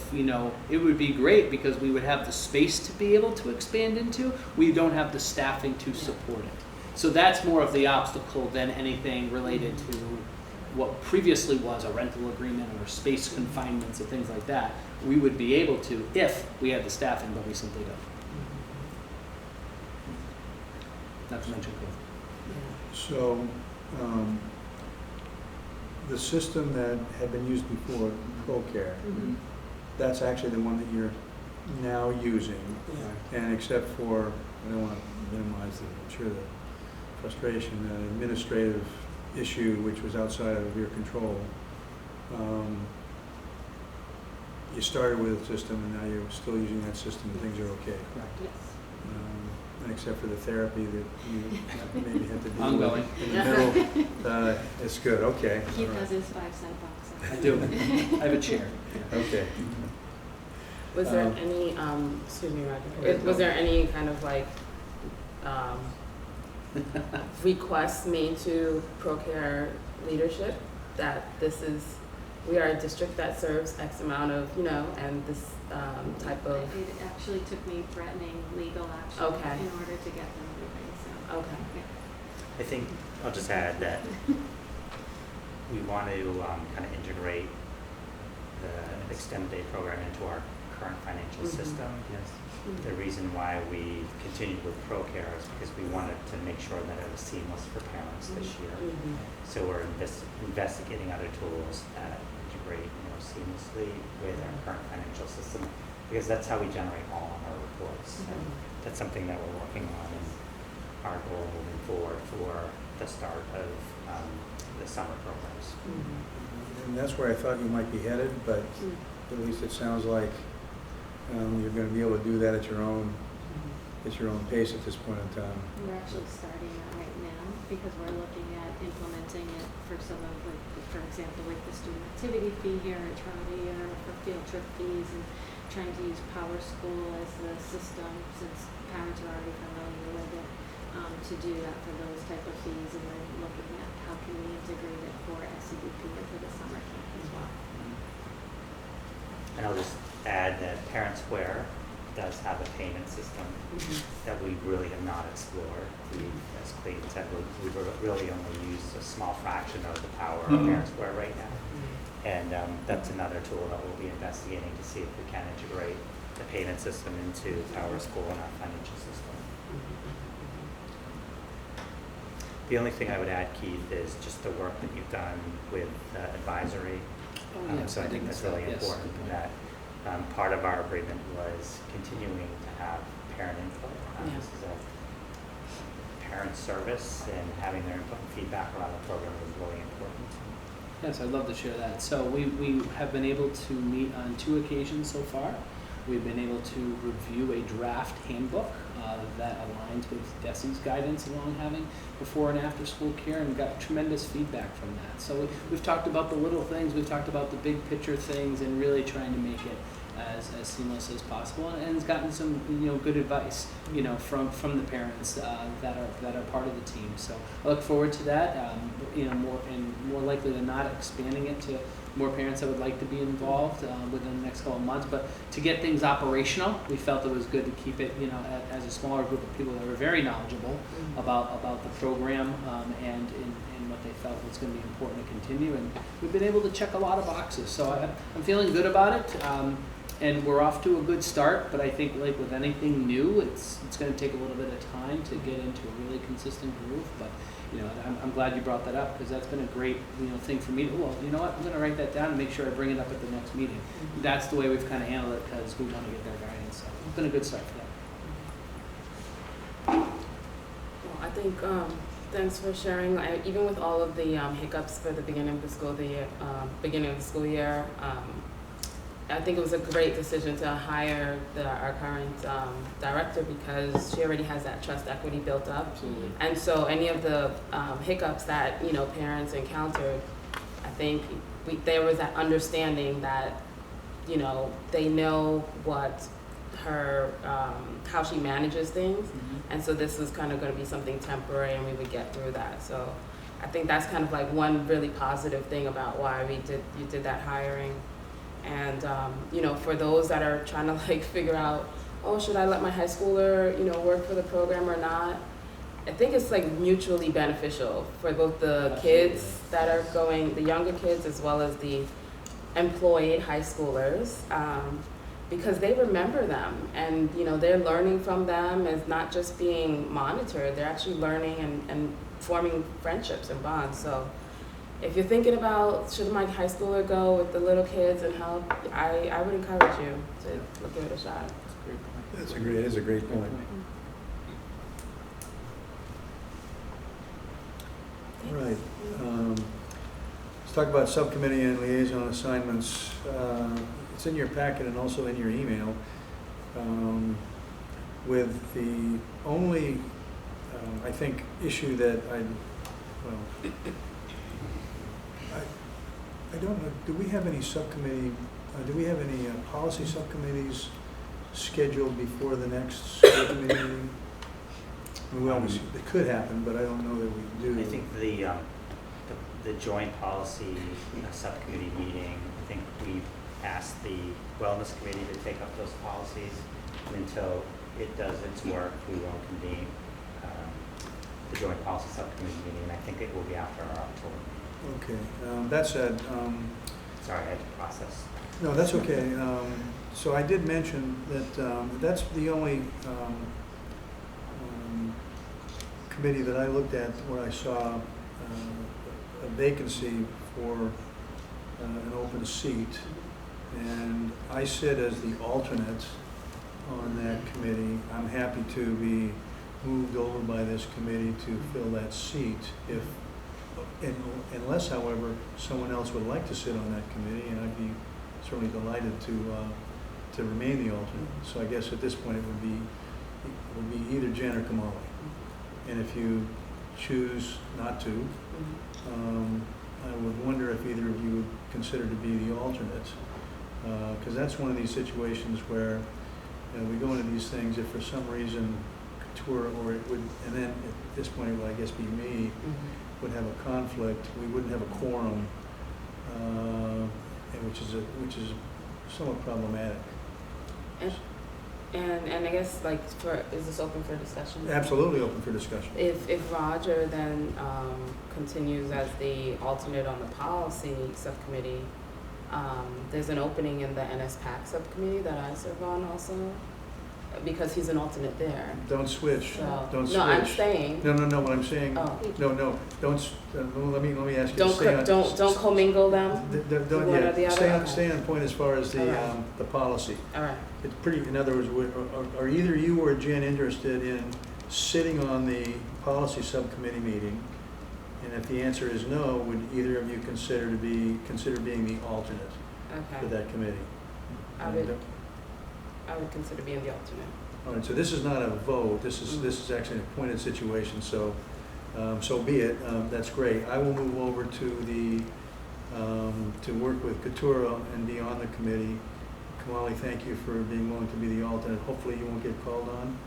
it would be great because we would have the space to be able to expand into. We don't have the staffing to support it. So that's more of the obstacle than anything related to what previously was a rental agreement or space confinements and things like that. We would be able to if we had the staffing, but we simply don't. Not to mention COVID. So, the system that had been used before, ProCare, that's actually the one that you're now using. And except for, I don't want to minimize the frustration, an administrative issue which was outside of your control. You started with a system and now you're still using that system and things are okay. Correct. Yes. And except for the therapy that you maybe had to do Ongoing. in the middle, it's good, okay. Keith all right. has his 5-cent box. I do. I have a chair. Okay. Was there any, excuse me, Roger, was there any kind of requests made to ProCare leadership that we are a district that serves X amount of, and this type of... It actually took me threatening legal action in order to get them moving, so. Okay. Yeah. I think I'll just add that we want to kind of integrate the extended day program into our current financial Mhm. system. The reason why we continued with ProCare is because we wanted to make sure that it was seamless for parents this year. Mhm. So we're investigating other tools that integrate more seamlessly with our current financial system, because that's how we generate all of our reports. And that's something that we're working on and our goal moving forward for the start of the summer programs. And that's where I thought you might be headed, but at least it sounds like you're going to be able to do that at your own pace at this point in time. We're actually starting that right now because we're looking at implementing it for some of, like, for example, like the student activity fee here at Trolley or for field trip fees, and trying to use Power School as the system since parents are already familiar with it, to do that for those type of fees, and then looking at how can we integrate it for SCDP into the summer camp as well. And I'll just add that Parent Square does have a payment system that we really have not explored. As Clayton said, we've really only used a small fraction of the power of Parent Square right now. And that's another tool that we'll be investigating to see if we can integrate the payment system into Power School and our financial system. The only thing I would add, Keith, is just the work that you've done with advisory. So I think that's really important that part of our agreement was continuing to have parent input. This is a parent service, and having their input and feedback around the program is really important. Yes, I'd love to share that. So we have been able to meet on 2 occasions so far. We've been able to review a draft handbook that aligns with DESE's guidance along having before and after school care, and got tremendous feedback from that. So we've talked about the little things, we've talked about the big picture things, and really trying to make it as seamless as possible, and it's gotten some good advice from the parents that are part of the team. So I look forward to that. More likely than not, expanding it to more parents that would like to be involved within the next couple of months. But to get things operational, we felt it was good to keep it as a smaller group of people that were very knowledgeable about the program and what they felt was going to be important to continue. And we've been able to check a lot of boxes. So I'm feeling good about it. And we're off to a good start, but I think, like with anything new, it's going to take a little bit of time to get into a really consistent groove. But I'm glad you brought that up, because that's been a great thing for me to, well, you know what, I'm going to write that down and make sure I bring it up at the next meeting. That's the way we've kind of handled it, because we want to get their guidance. So it's been a good start for that. Well, I think thanks for sharing. Even with all of the hiccups for the beginning of the school year, I think it was a great decision to hire our current director, because she already has that trust equity built up. Absolutely. And so any of the hiccups that parents encountered, I think there was that understanding that they know what her how she manages things, and so this was kind of going to be something temporary, and we would get through that. So I think that's kind of like one really positive thing about why you did that hiring. And for those that are trying to figure out, should I let my high schooler work for the program or not? I think it's mutually beneficial for both the kids that are going, the younger kids, as well as the employed high schoolers, because they remember them, and they're learning from them as not just being monitored. They're actually learning and forming friendships and bonds. So if you're thinking about should my high schooler go with the little kids and help, I would encourage you to give it a shot. That's a great point. It is a great point. All right. Let's talk about subcommittee and liaison assignments. It's in your packet and also in your email. With the only, I think, issue that I don't know, do we have any subcommittee, do we have any policy subcommittees scheduled before the next school committee meeting? It could happen, but I don't know that we do. I think the joint policy subcommittee meeting, I think we asked the wellness committee to take up those policies, and until it does its work, we won't convene the joint policy subcommittee meeting, and I think it will be after our October meeting. Okay. That said, Sorry, I had to process. No, that's okay. So I did mention that that's the only committee that I looked at where I saw a vacancy for an open seat. And I sit as the alternate on that committee. I'm happy to be moved over by this committee to fill that seat unless, however, someone else would like to sit on that committee, and I'd be certainly delighted to remain the alternate. So I guess at this point it would be either Jen or Kamali. And if you choose not to, I would wonder if either of you would consider to be the alternate. Because that's one of these situations where we go into these things, if for some reason Couture, or it would, and then at this point it would, I guess, be me, would have a conflict, we wouldn't have a quorum, and which is somewhat problematic. And I guess, like, is this open for discussion? Absolutely open for discussion. If Roger then continues as the alternate on the policy subcommittee, there's an opening in the NSPAC subcommittee that I serve on also, because he's an alternate there. Don't switch. So, Don't switch. no, I'm saying. No. What I'm saying. Oh. No. Don't. Let me ask you. Don't commingle them. Don't. One Yeah. or the other. Stay on point as far as the Alright. the policy. All right. It's pretty. In other words, are either you or Jen interested in sitting on the policy subcommittee meeting? And if the answer is no, would either of you consider being the alternate for that committee? I would consider being the alternate. All right, so this is not a vote, this is actually an appointed situation, so so be it. That's great. I will move over to to work with Couture and be on the committee. Kamali, thank you for being willing to be the alternate. Hopefully you won't get called on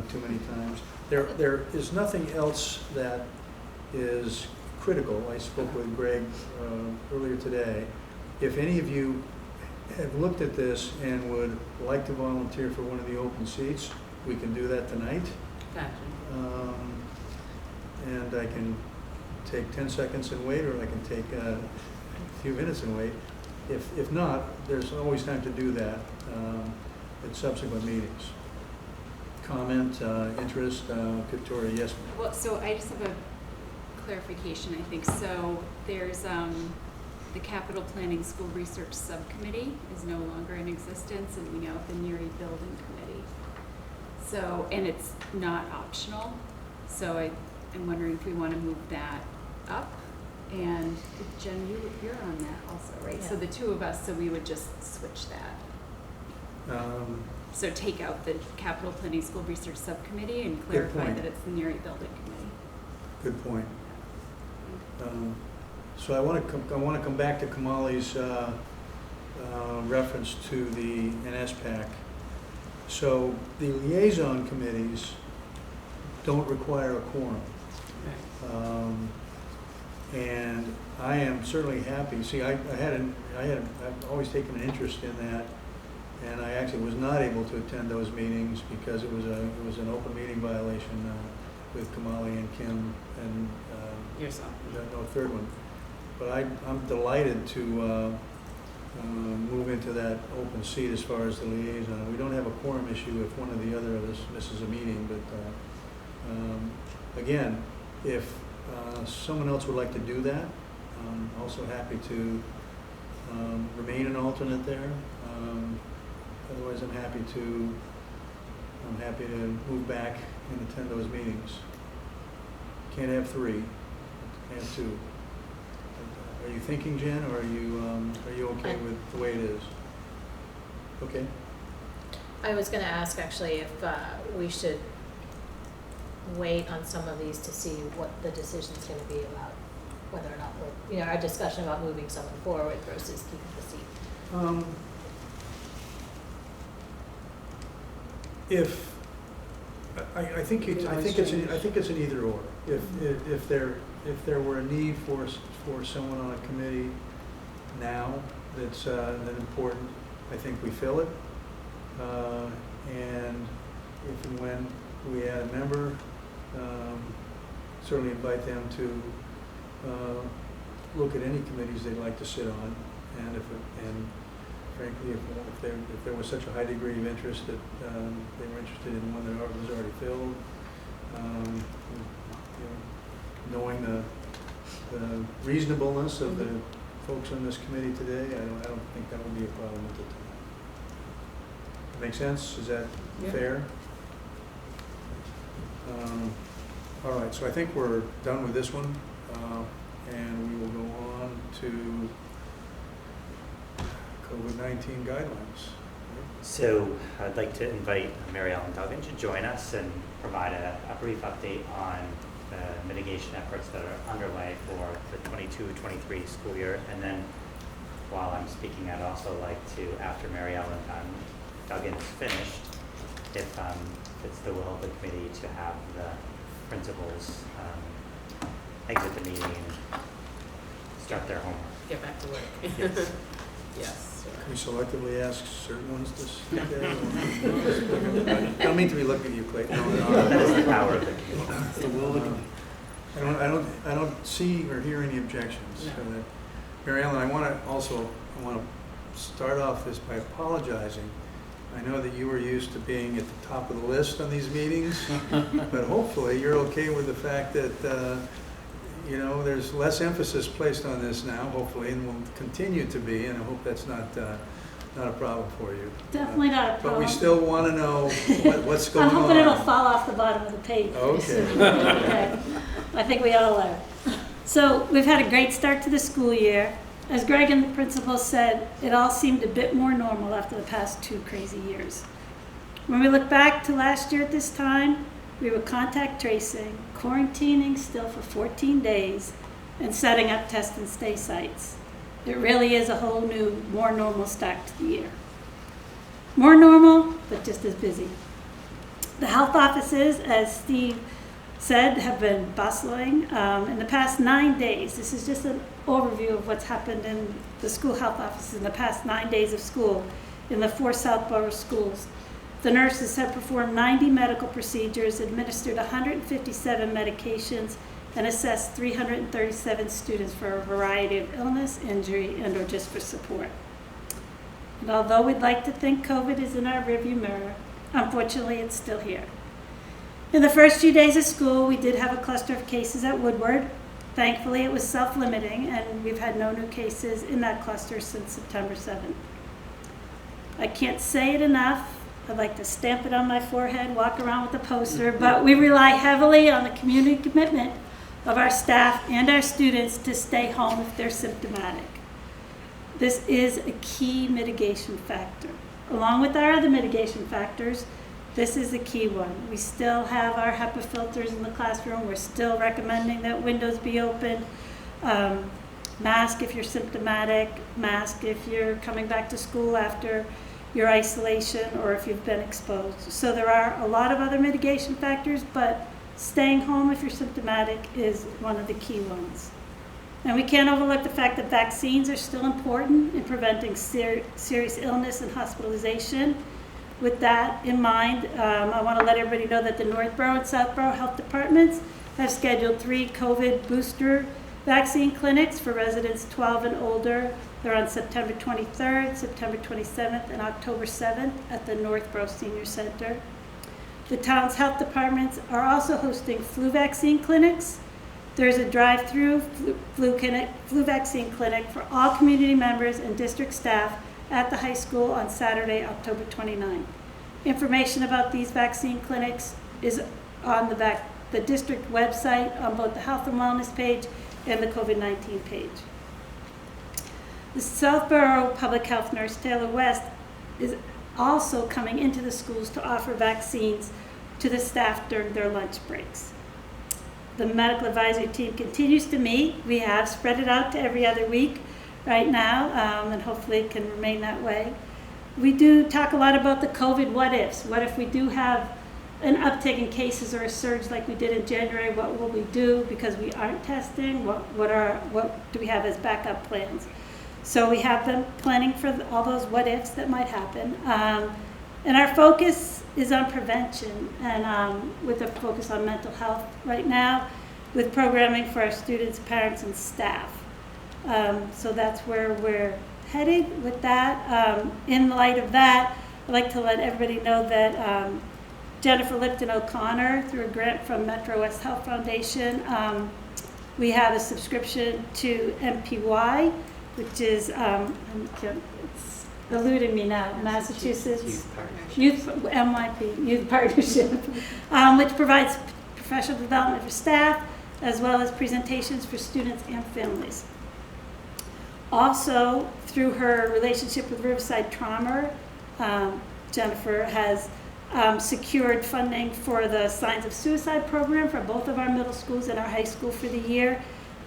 too many times. There is nothing else that is critical. I spoke with Greg earlier today. If any of you have looked at this and would like to volunteer for one of the open seats, we can do that tonight. Gotcha. And I can take 10 seconds and wait, or I can take a few minutes and wait. If not, there's always time to do that at subsequent meetings. Comment, interest, Victoria, yes? Well, so I just have a clarification, I think. So there's the Capital Planning School Research Subcommittee is no longer in existence, and we now have the Neary Building Committee. So, and it's not optional. So I'm wondering if we want to move that up. And Jen, you're on that also, right? Yeah. So the two of us, so we would just switch that. So take out the Capital Planning School Research Subcommittee and clarify point. that it's the Neary Building Committee. Good point. So I want to come back to Kamali's reference to the NSPAC. So the liaison committees don't require a quorum. And I am certainly happy. See, I've always taken an interest in that, and I actually was not able to attend those meetings because it was an open meeting violation with Kamali and Kim and Yourself. no third one. But I'm delighted to move into that open seat as far as the liaison. We don't have a quorum issue if one or the other of us misses a meeting, but again, if someone else would like to do that, I'm also happy to remain an alternate there. Otherwise, I'm happy to move back and attend those meetings. Can't have three, have two. Are you thinking, Jen, or are you okay with the way it is? Okay. I was going to ask actually if we should wait on some of these to see what the decision's going to be about whether or not we're, our discussion about moving someone forward versus keeping the seat. I think it's an either or. If there were a need for someone on a committee now that's important, I think we fill it. And if and when we add a member, certainly invite them to look at any committees they'd like to sit on, and frankly, if there was such a high degree of interest that they were interested in one that was already filled. Knowing the reasonableness of the folks on this committee today, I don't think that would be a problem at the time. Make sense? Is that fair? All right, so I think we're done with this one, and we will go on to COVID-19 guidelines. So I'd like to invite Mary Ellen Duggan to join us and provide a brief update on the mitigation efforts that are underway for the 22-23 school year. And then while I'm speaking, I'd also like to, after Mary Ellen Duggan is finished, if it's the will of the committee, to have the principals exit the meeting and start their homework. Get back to work. Yes. Yes. Can we selectively ask certain ones to speak there? I don't mean to be looking at you, Clayton. No. That is the power of the committee. It's the will of the committee. I don't see or hear any objections. No. So that, Mary Ellen, I want to start off this by apologizing. I know that you were used to being at the top of the list on these meetings, but hopefully you're okay with the fact that there's less emphasis placed on this now, hopefully, and will continue to be, and I hope that's not a problem for you. Definitely not a problem. But we still want to know what's going on. I'm hoping it'll fall off the bottom of the page. Okay. Okay. I think we all are. So we've had a great start to the school year. As Greg and the principal said, it all seemed a bit more normal after the past 2 crazy years. When we look back to last year at this time, we were contact tracing, quarantining still for 14 days, and setting up test and stay sites. It really is a whole new, more normal start to the year. More normal, but just as busy. The health offices, as Steve said, have been bustling. In the past 9 days, this is just an overview of what's happened in the school health offices in the past 9 days of school in the 4 Southborough schools. The nurses have performed 90 medical procedures, administered 157 medications, and assessed 337 students for a variety of illness, injury, and/or just for support. And although we'd like to think COVID is in our rearview mirror, unfortunately it's still here. In the first few days of school, we did have a cluster of cases at Woodward. Thankfully, it was self-limiting, and we've had no new cases in that cluster since September 7th. I can't say it enough. I'd like to stamp it on my forehead, walk around with a poster, but we rely heavily on the community commitment of our staff and our students to stay home if they're symptomatic. This is a key mitigation factor. Along with our other mitigation factors, this is a key one. We still have our HEPA filters in the classroom. We're still recommending that windows be opened. Mask if you're symptomatic, mask if you're coming back to school after your isolation or if you've been exposed. So there are a lot of other mitigation factors, but staying home if you're symptomatic is one of the key ones. And we can't overlook the fact that vaccines are still important in preventing serious illness and hospitalization. With that in mind, I want to let everybody know that the Northborough and Southborough health departments have scheduled 3 COVID booster vaccine clinics for residents 12 and older. They're on September 23rd, September 27th, and October 7th at the Northborough Senior Center. The town's health departments are also hosting flu vaccine clinics. There's a drive-through flu vaccine clinic for all community members and district staff at the high school on Saturday, October 29th. Information about these vaccine clinics is on the district website on both the health and wellness page and the COVID-19 page. The Southborough Public Health Nurse Taylor West is also coming into the schools to offer vaccines to the staff during their lunch breaks. The medical advisory team continues to meet. We have spread it out to every other week right now, and hopefully it can remain that way. We do talk a lot about the COVID what-ifs. What if we do have an uptick in cases or a surge like we did in January? What will we do because we aren't testing? What do we have as backup plans? So we have them planning for all those what-ifs that might happen. And our focus is on prevention and with a focus on mental health right now with programming for our students, parents, and staff. So that's where we're headed with that. In light of that, I'd like to let everybody know that Jennifer Lipton O'Connor, through a grant from Metro West Health Foundation, we have a subscription to MPY, which is, it's eluding me now, Massachusetts MYP, Youth Partnership, which provides professional development for staff, as well as presentations for students and families. Also, through her relationship with Riverside Trauma, Jennifer has secured funding for the Signs of Suicide program for both of our middle schools and our high school for the year.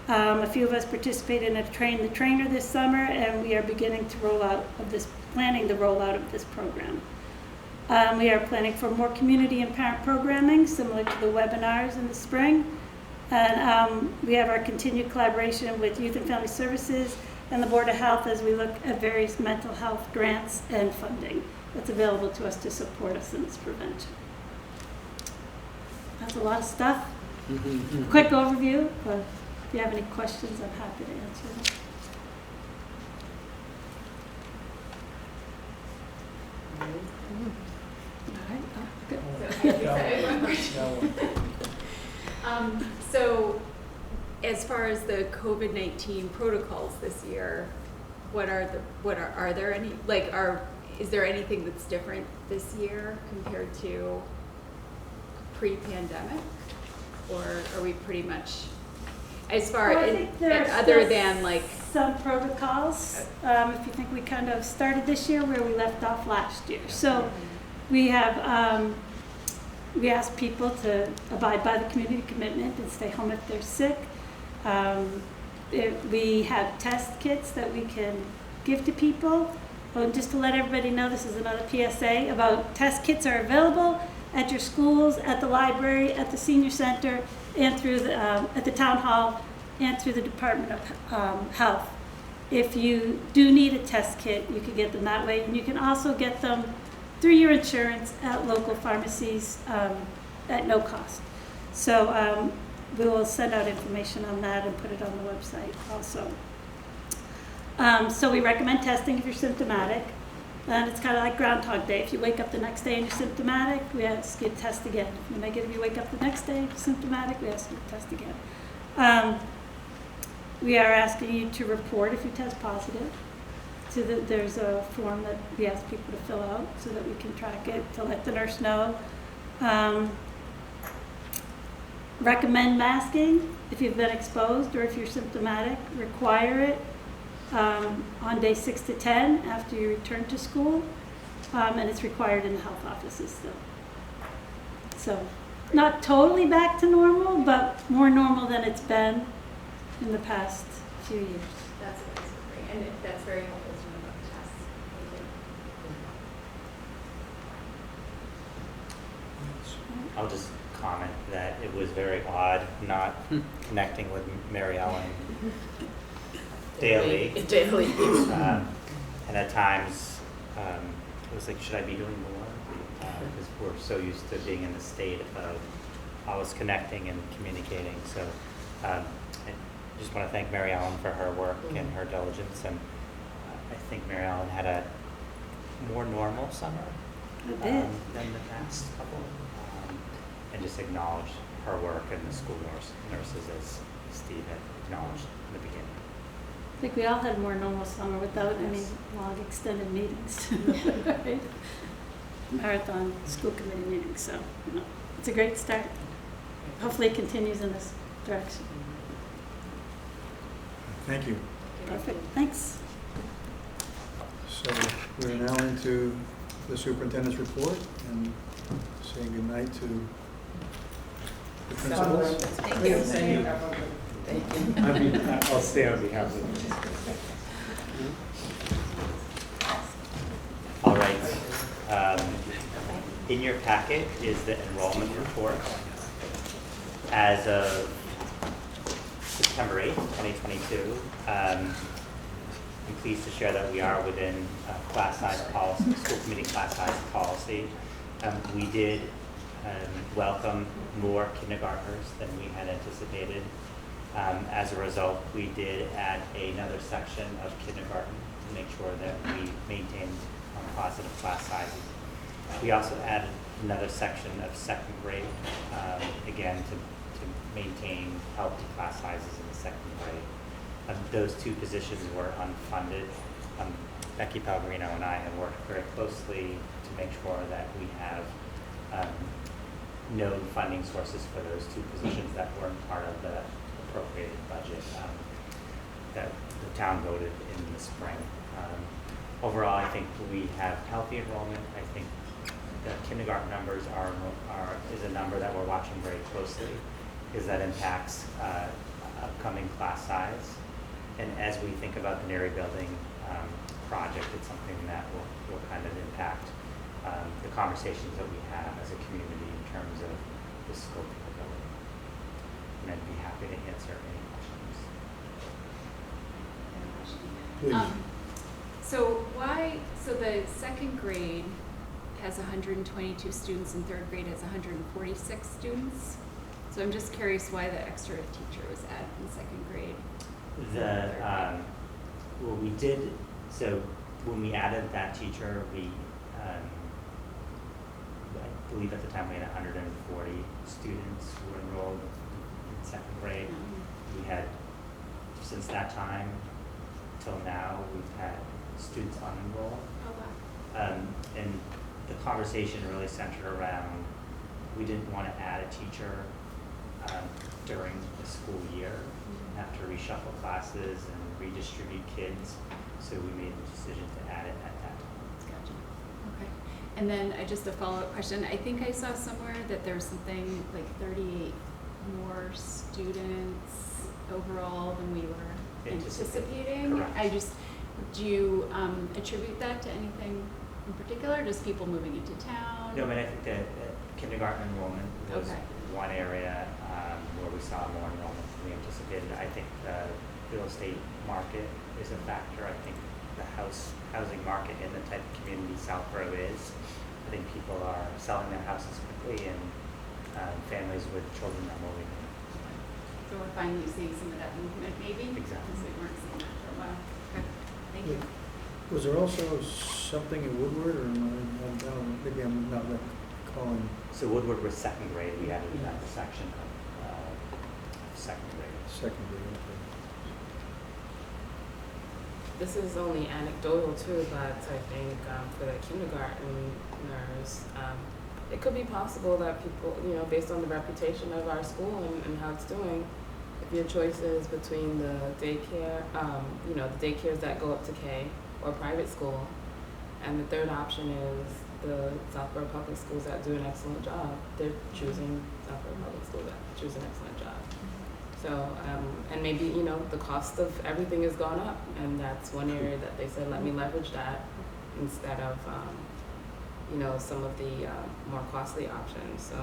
A few of us participated in a Train the Trainer this summer, and we are beginning to planning the rollout of this program. We are planning for more community and parent programming, similar to the webinars in the spring. And we have our continued collaboration with Youth and Family Services and the Board of Health as we look at various mental health grants and funding that's available to us to support us in this prevention. That's a lot of stuff. Quick overview, but if you have any questions, I'm happy to answer them. So, as far as the COVID-19 protocols this year, are there any, is there anything that's different this year compared to pre-pandemic? Or are we pretty much, as far Well, I as, think there are other still than some protocols, if you think we kind of started this year where we left off last year. So we have, we ask people to abide by the community commitment and stay home if they're sick. We have test kits that we can give to people. Just to let everybody know, this is another PSA about test kits are available at your schools, at the library, at the senior center, and through the, at the town hall, and through the Department of Health. If you do need a test kit, you can get them that way, and you can also get them through your insurance at local pharmacies at no cost. So we will send out information on that and put it on the website also. So we recommend testing if you're symptomatic. And it's kind of like Groundhog Day. If you wake up the next day and you're symptomatic, we ask you to test again. If you wake up the next day symptomatic, we ask you to test again. We are asking you to report if you test positive. So that there's a form that we ask people to fill out so that we can track it, to let the nurse know. Recommend masking if you've been exposed or if you're symptomatic. Require it on day 6 to 10 after you return to school, and it's required in the health offices still. So not totally back to normal, but more normal than it's been in the past few years. That's great, and that's very helpful to know about the tests. Thank you. I'll just comment that it was very odd not connecting with Mary Ellen daily. And at times, it was like, should I be doing more? Because we're so used to being in the state of always connecting and communicating. So I just want to thank Mary Ellen for her work and her diligence. And I think Mary Ellen had a more normal summer than the past couple. And just acknowledge her work and the school nurses, as Steve had acknowledged in the beginning. I think we all had a more normal summer without any long extended meetings. Right? Marathon school committee meetings, so it's a great start. Hopefully it continues in this direction. Thank you. Perfect, thanks. So we're now into the superintendent's report and saying goodnight to the principals. Thank you. Thank you. I'll stay on behalf of them. All right. In your packet is the enrollment report as of September 8th, 2022. I'm pleased to share that we are within class size policy, school committee class size policy. We did welcome more kindergartners than we had anticipated. As a result, we did add another section of kindergarten to make sure that we maintain positive class sizes. We also added another section of second grade, again, to maintain healthy class sizes in the second grade. Those two positions were unfunded. Becky Pellegrino and I have worked very closely to make sure that we have known funding sources for those two positions that weren't part of the appropriated budget that the town voted in the spring. Overall, I think we have healthy enrollment. I think the kindergarten numbers is a number that we're watching very closely because that impacts upcoming class size. And as we think about the Neary building project, it's something that will kind of impact the conversations that we have as a community in terms of the scope of the building. And I'd be happy to answer any questions. Please. So the second grade has 122 students and third grade has 146 students. So I'm just curious why the extra teacher was added in second grade. Well, we did, so when we added that teacher, I believe at the time we had 140 students who were enrolled in second grade. We had, since that time till now, we've had students unenrolled. Oh, wow. And the conversation really centered around, we didn't want to add a teacher during the school year, have to reshuffle classes and redistribute kids, so we made the decision to add it at that time. Gotcha. Okay. And then just a follow-up question. I think I saw somewhere that there's something like 38 more students overall than we were anticipating. Correct. Do you attribute that to anything in particular, just people moving into town? No, but I think that kindergarten enrollment was Okay. one area where we saw more enrollment than we anticipated. I think the real estate market is a factor. I think the housing market in the type of community Southborough is. I think people are selling their houses quickly and families with children are moving in. So we're finally seeing some of that movement, maybe? Exactly. Because we weren't seeing that for a while. Okay. Thank you. Was there also something in Woodward, or maybe I'm not recalling? So Woodward was second grade. We added that section of second grade. Second grade, okay. This is only anecdotal too, but I think for the kindergartners, it could be possible that people, based on the reputation of our school and how it's doing, if your choice is between the daycare, the daycares that go up to K or private school, and the third option is the Southborough Public Schools that do an excellent job, they're choosing Southborough Public Schools that choose an excellent job. So, and maybe, the cost of everything has gone up, and that's one area that they said, let me leverage that instead of, some of the more costly options. So,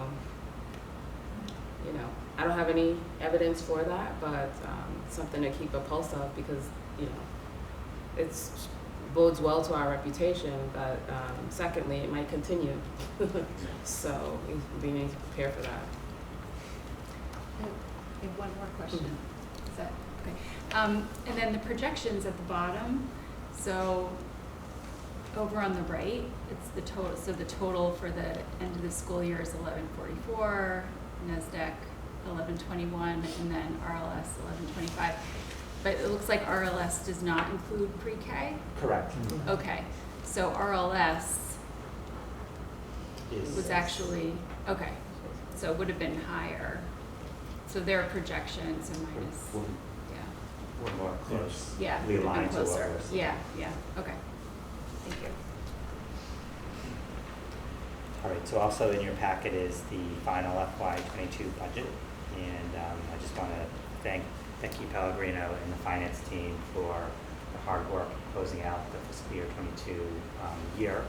I don't have any evidence for that, but something to keep a pulse of because, it's bodes well to our reputation, but secondly, it might continue. So we need to prepare for that. I have one more question. Is that okay? And then the projections at the bottom. So over on the right, it's the total. So the total for the end of the school year is 1144, NASDAQ 1121, and then RLS 1125. But it looks like RLS does not include pre-K? Correct. Okay, so RLS was actually, okay, so it would have been higher. So their projections are minus, We're more close. yeah, We would have been align to what closer. we're seeing. Yeah, okay. Thank you. All right, so also in your packet is the final FY22 budget, and I just want to thank Becky Pellegrino and the finance team for the hard work closing out the fiscal year 22 year.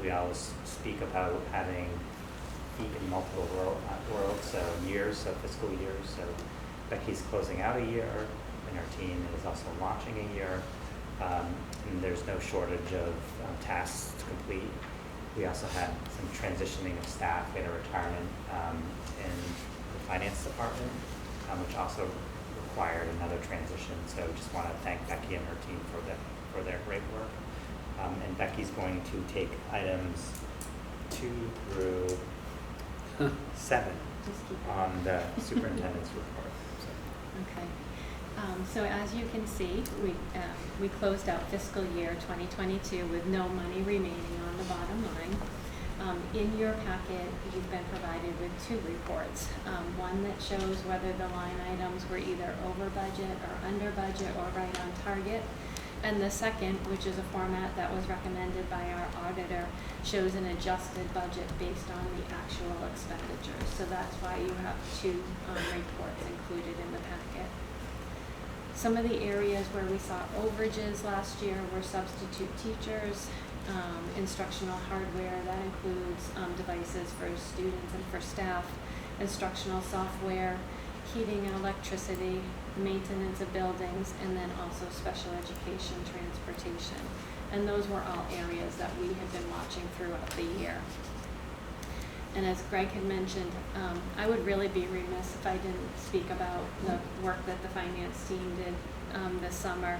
We always speak about having feet in multiple worlds, so years, so fiscal years. So Becky's closing out a year, and our team is also launching a year. And there's no shortage of tasks to complete. We also had some transitioning of staff. We had a retirement in the finance department, which also required another transition. So just want to thank Becky and her team for their great work. And Becky's going to take items 2 through 7 Just keep it. on the superintendent's report. So. Okay. So as you can see, we closed out fiscal year 2022 with no money remaining on the bottom line. In your packet, you've been provided with 2 reports. One that shows whether the line items were either over budget or under budget or right on target. And the second, which is a format that was recommended by our auditor, shows an adjusted budget based on the actual expenditures. So that's why you have 2 reports included in the packet. Some of the areas where we saw overages last year were substitute teachers, instructional hardware, that includes devices for students and for staff, instructional software, heating and electricity, maintenance of buildings, and then also special education transportation. And those were all areas that we had been watching throughout the year. And as Greg had mentioned, I would really be remiss if I didn't speak about the work that the finance team did this summer.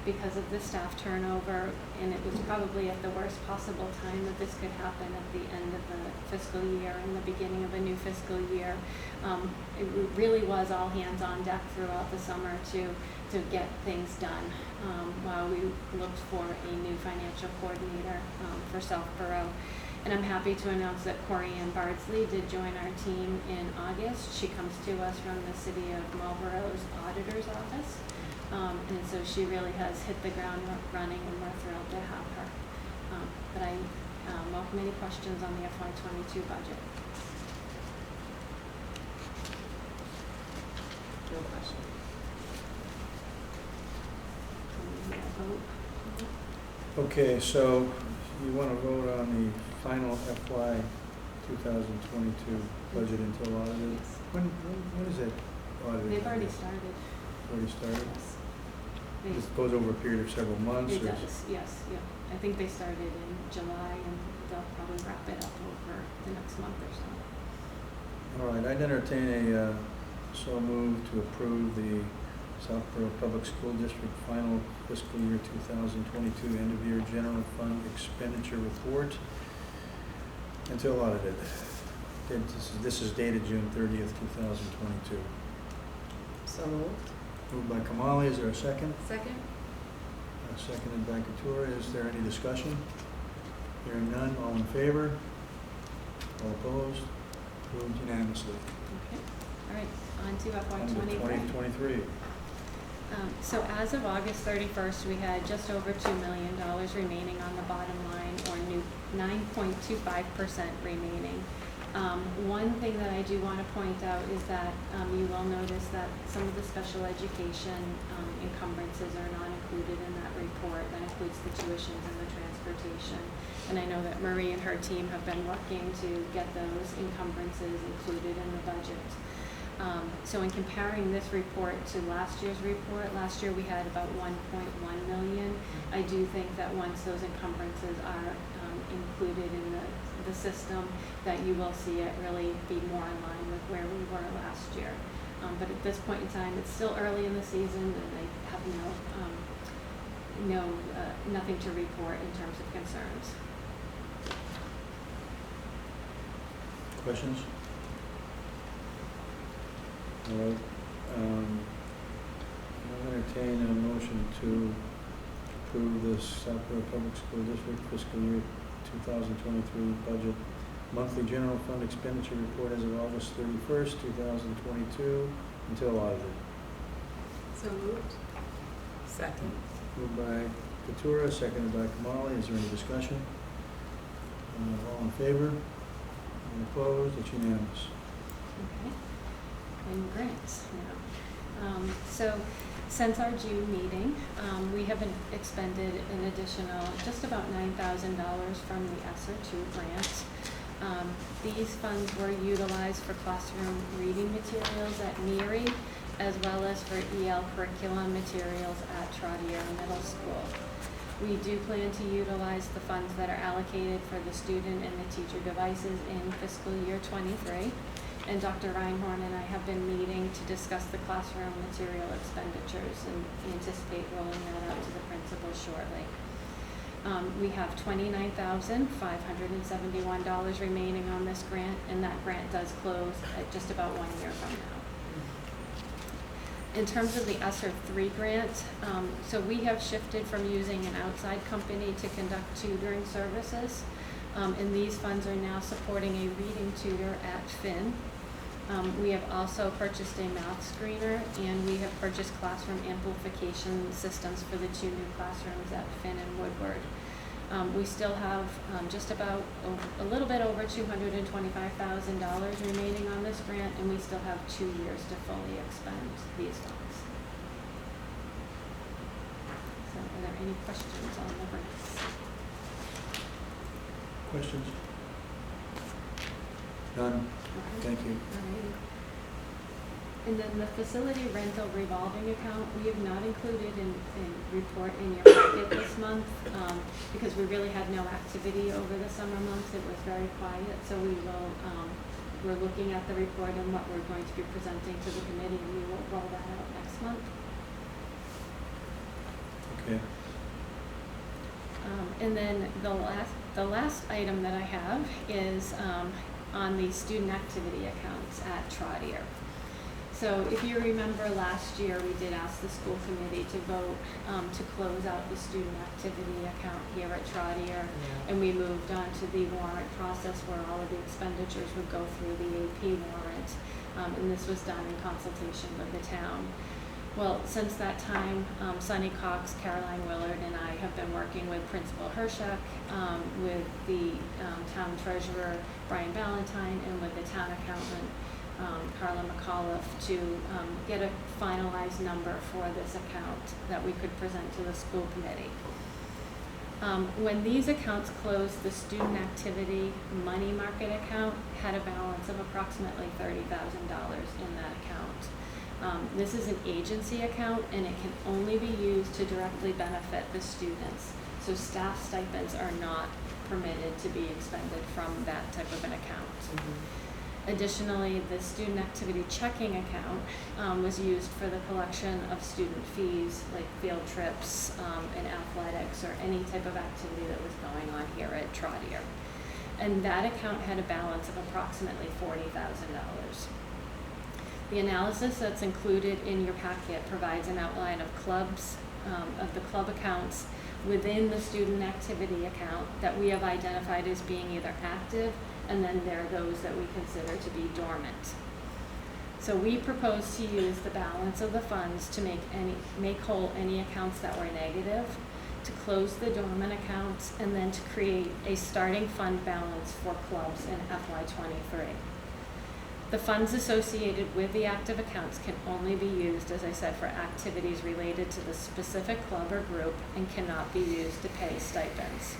Because of the staff turnover, and it was probably at the worst possible time that this could happen at the end of the fiscal year and the beginning of a new fiscal year. It really was all hands on deck throughout the summer to get things done while we looked for a new financial coordinator for Southborough. And I'm happy to announce that Corianne Bardsley did join our team in August. She comes to us from the City of Marlborough's auditor's office. And so she really has hit the ground running, and we're thrilled to have her. But I welcome any questions on the FY22 budget. No question. Can we vote? Okay, so you want to vote on the final FY 2022 budget until audited? Yes. When is it audited? They've already started. Already started? Yes. This goes over a period of several months? It or- does, yes, yeah. I think they started in July, and they'll probably wrap it up over the next month or so. All right, I'd entertain a so move to approve the Southborough Public School District final fiscal year 2022 end of year general fund expenditure report until audited. This is dated June 30th, 2022. So moved. Moved by Kamali, is there a second? Second? Seconded by Katura, is there any discussion? Hearing none, all in favor? All opposed? Approved unanimously. Okay, all right, on to FY23. 2023. So as of August 31st, we had just over $2 million remaining on the bottom line, or 9.25% remaining. One thing that I do want to point out is that you will notice that some of the special education encumbrances are not included in that report. That includes the tuitions and the transportation. And I know that Marie and her team have been working to get those encumbrances included in the budget. So in comparing this report to last year's report, last year we had about 1.1 million. I do think that once those encumbrances are included in the system, that you will see it really be more in line with where we were last year. But at this point in time, it's still early in the season, and I have nothing to report in terms of concerns. Questions? All right. I'll entertain a motion to approve the Southborough Public School District fiscal year 2023 budget monthly general fund expenditure report as of August 31st, 2022 until audited. So moved. Second. Moved by Katura, seconded by Kamali. Is there any discussion? All in favor? Any opposed? It's unanimous. Okay. And grants now. So since our June meeting, we have expended an additional just about $9,000 from the ESSER II grant. These funds were utilized for classroom reading materials at Neary, as well as for EL curriculum materials at Trottier Middle School. We do plan to utilize the funds that are allocated for the student and the teacher devices in fiscal year 23. and Dr. Reinhorn and I have been meeting to discuss the classroom material expenditures and anticipate rolling that out to the principal shortly. We have $29,571 remaining on this grant, and that grant does close at just about 1 year from now. In terms of the ESSER 3 grant, so we have shifted from using an outside company to conduct tutoring services, and these funds are now supporting a reading tutor at Finn. We have also purchased a math screener, and we have purchased classroom amplification systems for the 2 new classrooms at Finn and Woodward. We still have just about a little bit over $225,000 remaining on this grant, and we still have 2 years to fully expend these funds. So are there any questions on the grants? Questions? None? Thank you. Alrighty. And then the facility rental revolving account, we have not included in report in your packet this month, because we really had no activity over the summer months. It was very quiet, so we will, we're looking at the report and what we're going to be presenting to the committee, and we will roll that out next month. Okay. And then the last item that I have is on the student activity accounts at Trotter. So if you remember last year, we did ask the school committee to vote to close out the student activity account here at Trotter, and we moved on to the warrant process where all of the expenditures would go through the AP warrant, and this was done in consultation with the town. Well, since that time, Sunny Cox, Caroline Willard, and I have been working with Principal Hershak, with the town treasurer, Brian Ballantyne, and with the town accountant, Carla McAuliffe, to get a finalized number for this account that we could present to the school committee. When these accounts closed, the student activity money market account had a balance of approximately $30,000 in that account. This is an agency account, and it can only be used to directly benefit the students. So staff stipends are not permitted to be expended from that type of an account. Additionally, the student activity checking account was used for the collection of student fees, like field trips and athletics, or any type of activity that was going on here at Trotter. And that account had a balance of approximately $40,000. The analysis that's included in your packet provides an outline of clubs, of the club accounts within the student activity account that we have identified as being either active, and then there are those that we consider to be dormant. So we propose to use the balance of the funds to make whole any accounts that were negative, to close the dormant accounts, and then to create a starting fund balance for clubs in FY23. The funds associated with the active accounts can only be used, as I said, for activities related to the specific club or group, and cannot be used to pay stipends.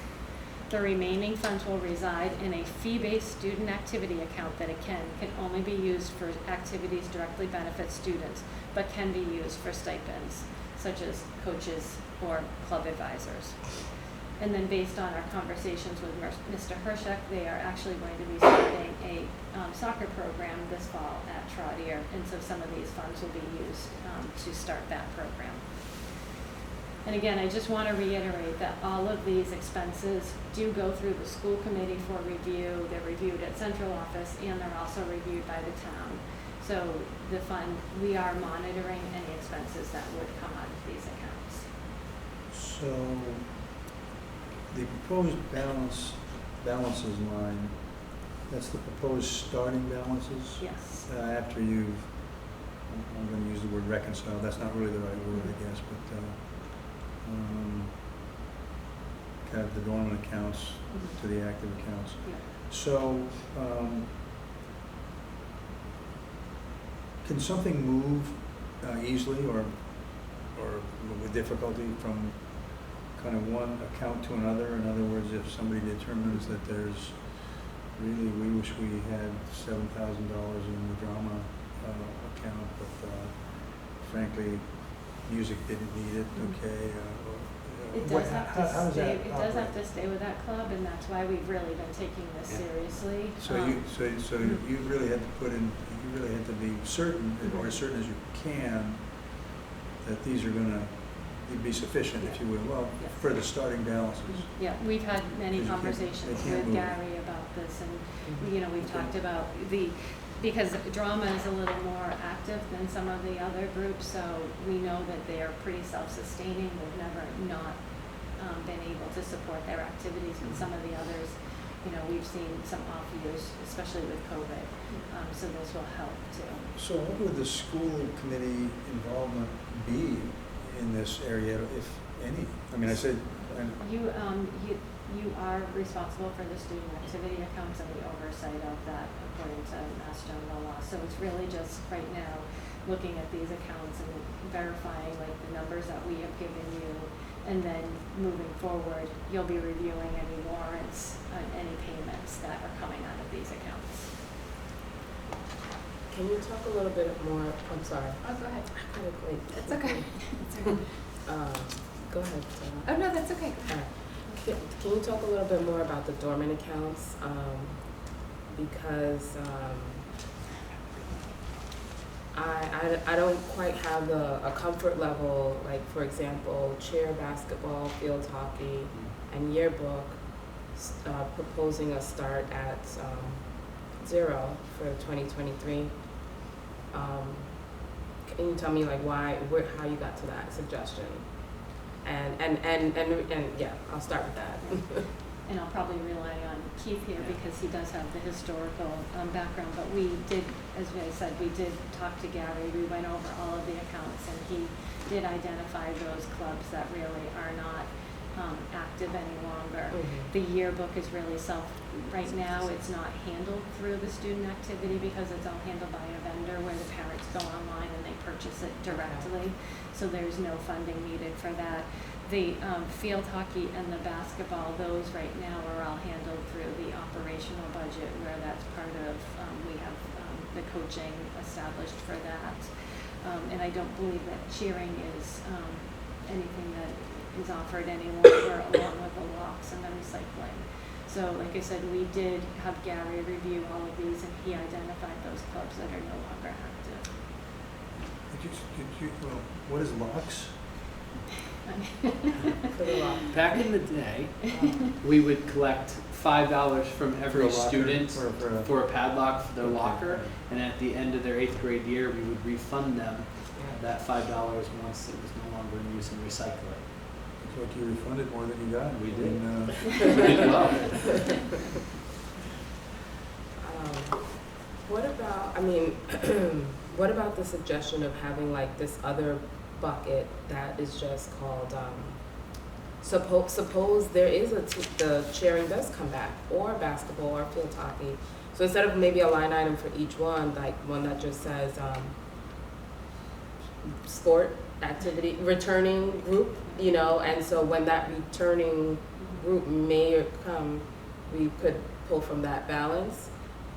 The remaining funds will reside in a fee-based student activity account that, again, can only be used for activities directly benefit students, but can be used for stipends, such as coaches or club advisors. And then based on our conversations with Mr. Hershak, they are actually going to be starting a soccer program this fall at Trotter, and so some of these funds will be used to start that program. And again, I just want to reiterate that all of these expenses do go through the school committee for review. They're reviewed at central office, and they're also reviewed by the town. So the fund, we are monitoring any expenses that would come out of these accounts. So the proposed balances line, that's the proposed starting balances? Yes. After you've, I'm going to use the word reconcile, that's not really the right word, I guess, but kind of the dormant accounts to the active accounts. Yeah. So can something move easily or with difficulty from kind of one account to another? In other words, if somebody determines that there's really, we wish we had $7,000 in the drama account, but frankly, music didn't need it, okay? It What- does have how to does stay, that it does have operate? to stay with that club, and that's why we've really been taking this Yeah. seriously. So you really had to put in, you really had to be certain, or as certain as you can, that these are gonna be sufficient, if you will, well, Yes. for the starting balances. Yeah, we've had many Because you can't- conversations they can't with move. Gary about this, and, Mhm. you know, we've talked about because drama is a little more active than some of the other groups, so we know that they are pretty self-sustaining. They've never not been able to support their activities, but some of the others, you know, we've seen some off years, especially with COVID, so this will help too. So what would the school committee involvement be in this area, if any? I mean, I said, You are responsible for the student activity accounts and the oversight of that according to Mass General Law. So it's really just right now looking at these accounts and verifying like the numbers that we have given you. And then moving forward, you'll be reviewing any warrants, any payments that are coming out of these accounts. Can you talk a little bit more, I'm sorry. Oh, go ahead. Kind of late. It's okay. It's okay. Go ahead. Oh, no, that's okay. All right. Can you talk a little bit more about the dormant accounts? Because I don't quite have a comfort level, like for example, chair basketball, field hockey, and yearbook, proposing a start at 0 for 2023. Can you tell me like how you got to that suggestion? And yeah, I'll start with that. And I'll probably rely on Keith here because he does have the historical background, but we did, as I said, we did talk to Gary, we went over all of the accounts, and he did identify those clubs that really are not active any longer. Mhm. The yearbook is really right now it's not handled through the student activity because it's all handled by a vendor where the parents go online and they purchase it directly. So there's no funding needed for that. The field hockey and the basketball, those right now are all handled through the operational budget where that's part of, we have the coaching established for that. And I don't believe that cheering is anything that is offered any longer along with the locks and the recycling. So like I said, we did have Gary review all of these and he identified those clubs that are no longer active. Well, what is locks? For the law. Back in the day, we would collect $5 from For a every locker, student for a- for a padlock for their Okay. locker, and at the end of their 8th grade year, we would refund them that $5 once it was no longer in use and recycle it. Looks like you refunded more than you got. We I did. mean, We did well. What about, I mean, what about the suggestion of having like this other bucket that is just called, suppose there is the cheering does come back, or basketball, or field hockey. So instead of maybe a line item for each one, like one that just says, sport activity, returning group, you know, and so when that returning group may come, we could pull from that balance?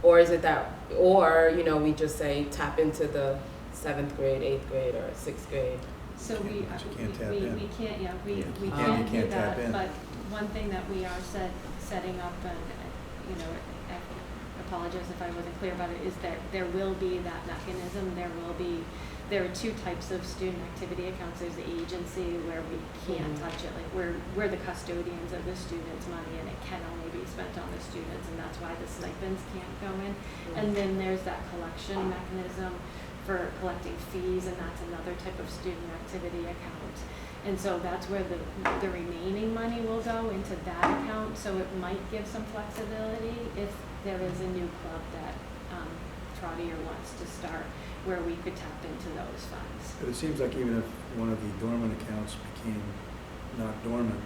Or is it that, or, you know, we just say tap into the 7th grade, 8th grade, or 6th grade? So But you can't tap in. we can't, yeah, we You can't do can't tap in. that, but one thing that we are setting up, and, you know, I apologize if I wasn't clear about it, is that there will be that mechanism, there are two types of student activity accounts. There's the agency where we can't touch it, like we're the custodians of the students' money and it can only be spent on the students, and that's why the stipends can't go in. And then there's that collection mechanism for collecting fees, and that's another type of student activity account. And so that's where the remaining money will go into that account, so it might give some flexibility if there is a new club that Trotter wants to start, where we could tap into those funds. But it seems like even if one of the dormant accounts became not dormant,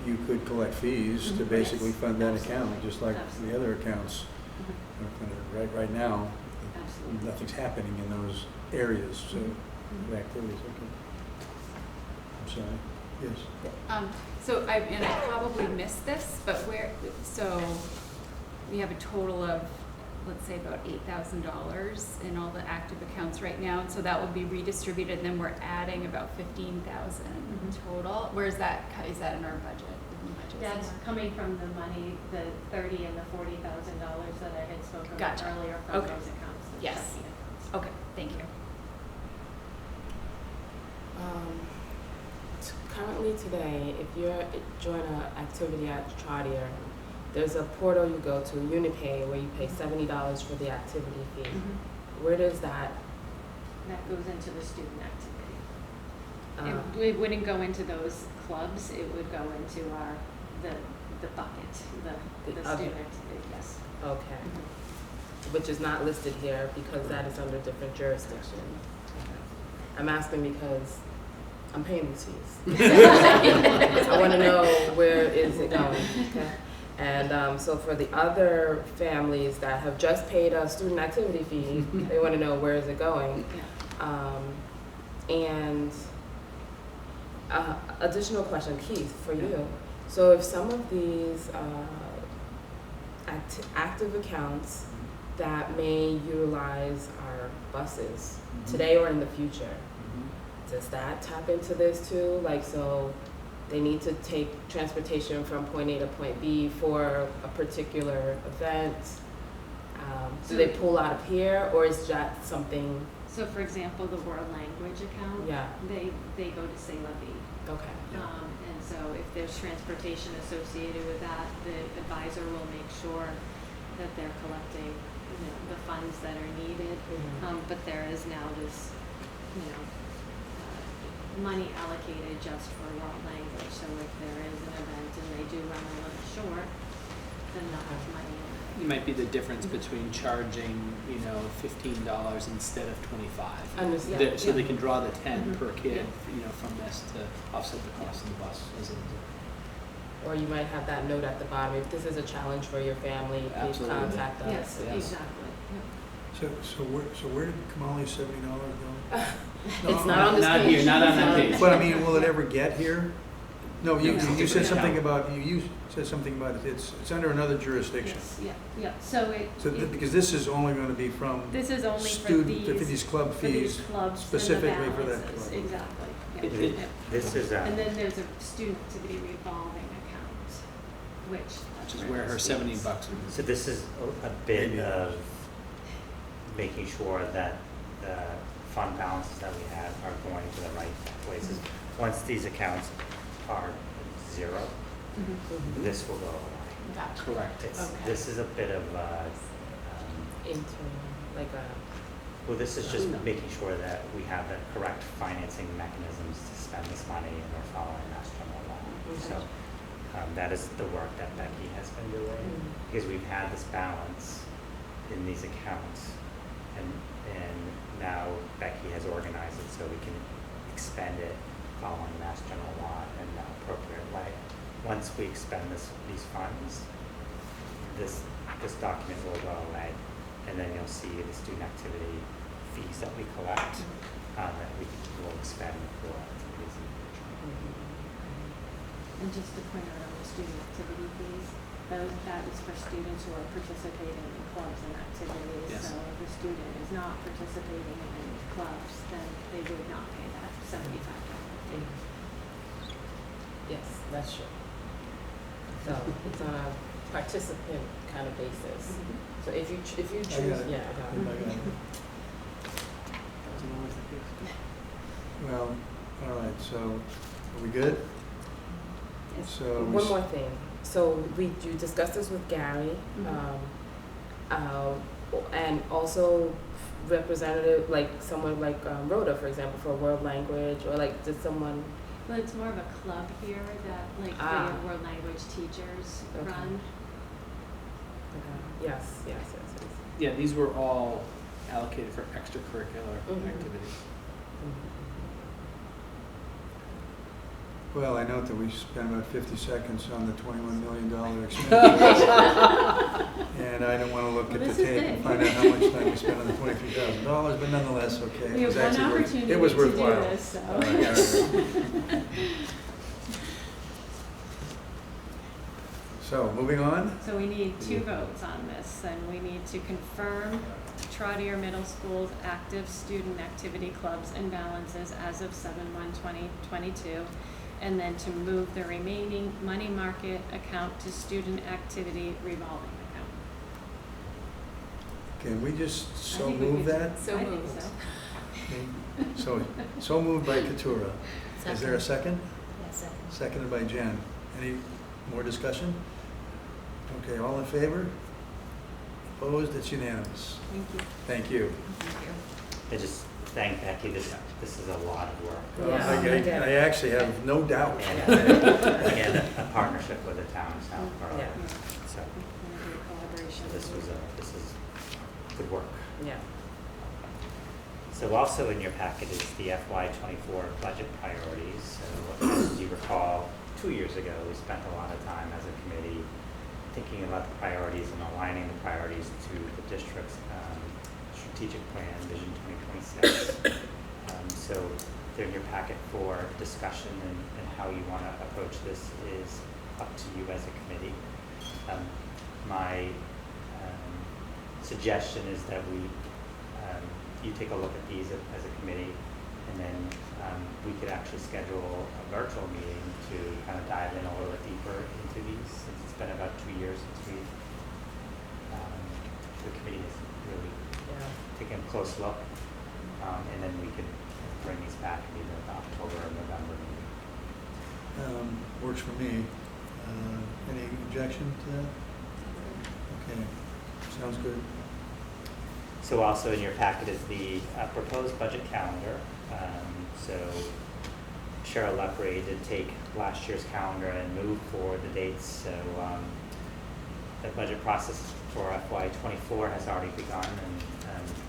you could collect fees to basically Yes, fund that absolutely. account, just like Absolutely. the other accounts. Right now, Absolutely. nothing's happening in those areas, so the activities, okay. I'm sorry, yes. So and I probably missed this, but so we have a total of let's say about $8,000 in all the active accounts right now, and so that would be redistributed, and then we're adding about 15,000 total. Where is that in our budget? In the budget That's somewhere? coming from the money, the $30,000 and the $40,000 that I had spoken about Gotcha. earlier from Okay. those accounts. the Yes. checking accounts. Okay, thank you. Currently today, if you're join an activity at Chartier, there's a portal you go to, Unipay, where you pay $70 for the activity fee. Where does that? That goes into the student activity. Uh, It wouldn't go into those clubs, it would go into the bucket, the Okay. student activity, yes. Okay. Which is not listed here because that is under different jurisdiction. I'm asking because I'm paying these fees. I want to know where is it going. Okay. And so for the other families that have just paid a student activity fee, they want to know where is it going. And additional question, Keith, for you. So if some of these active accounts that may utilize our buses today or in the future, does that tap into this too? Like, so they need to take transportation from point A to point B for a particular event. Do they pull out of here, or is that something? So for example, the world language account, Yeah. they go to C'est La Vie. Okay. And so if there's transportation associated with that, the advisor will make sure that they're collecting, the funds that are needed. But there is now this, money allocated just for world language. So if there is an event and they do run a little short, then they'll have money in it. It might be the difference between charging, $15 instead of $25. Understand. So they can draw the 10 per kid, from this to offset the cost of the bus. Or you might have that note at the bottom. If this is a challenge for your family, please Absolutely. contact us. Yes, exactly. So where did Kamali's $70 go? It's not on this Not page. here, not on that page. But I mean, will it ever get here? No, you No. said something about, you said something about it's under another jurisdiction. Yes, yeah. So Because this is only going to be from this is only student, for these club for these fees. clubs specifically and the for that balances. club. Exactly. It- Yeah. it- Yeah. This is, And then there's a student activity revolving account, Which is where her $70 would be. so this is a bit of making sure that the fund balances that we have are going to the right places. Once these accounts are zero, this will go away. Gotcha. Correct. Okay. This is a bit of, well, this is just making sure that we have the correct financing mechanisms to spend this money and we're following Mass General law. So that is the work that Becky has been doing, because we've had this balance in these accounts, and now Becky has organized it so we can expend it following Mass General law in the appropriate way. Once we expend these funds, this document will go away, and then you'll see the student activity fees that we collect that we will expend for activities in the future. And just to point out on the student activity fees, that is for students who are participating in clubs and activities. Yes. So if the student is not participating in any clubs, then they would not pay that $75 fee. Yes, that's true. So it's on a participant kind of basis. So if you choose, I got it. yeah, I got it. Wasn't always the case. Well, all right, so are we good? So we One more thing. So you discussed this with Gary, and also representative, like someone like Rhoda, for example, for world language, or like did someone? Well, it's more of a club here that the world language teachers Okay. run. Okay. Yes. Yeah, these were all allocated for extracurricular activities. Well, I note that we spent about 50 seconds on the $21 million expense. And I don't want to look at the this is tape and big. find out how much time we spent on the $23,000, but nonetheless, okay. We have one opportunity it was to do worthwhile. this, so. All right, all right. So, moving on. So we need 2 votes on this, and we need to confirm Trotter Middle School's active student activity clubs and balances as of 7/1/2022, and then to move the remaining money market account to student activity revolving account. Can we just I so think we move could- that? So I think moved. so. So moved by Katura. Is there a second? Yes, second. Seconded by Jen. Any more discussion? Okay, all in favor? Opposed? It's unanimous. Thank you. Thank you. I just thank Becky, this is a lot of work. Yeah. I actually have no doubt. And again, a partnership with the town of South Carolina. Yeah. So We're gonna do a collaboration. this is good work. Yeah. So also in your packet is the FY24 budget priorities. So as you recall, 2 years ago, we spent a lot of time as a committee thinking about the priorities and aligning the priorities to the district's strategic plan, Vision 2026. So they're in your packet for discussion, and how you want to approach this is up to you as a committee. My suggestion is that you take a look at these as a committee, and then we could actually schedule a virtual meeting to kind of dive in a little bit deeper into these, since it's been about 2 years since the committee has really taken a close look, and then we could bring these back in either the October or November meeting. Works for me. Any objection to that? Okay, sounds good. So also in your packet is the proposed budget calendar. So Cheryl Lepre did take last year's calendar and move forward the dates. So the budget process for FY24 has already begun, and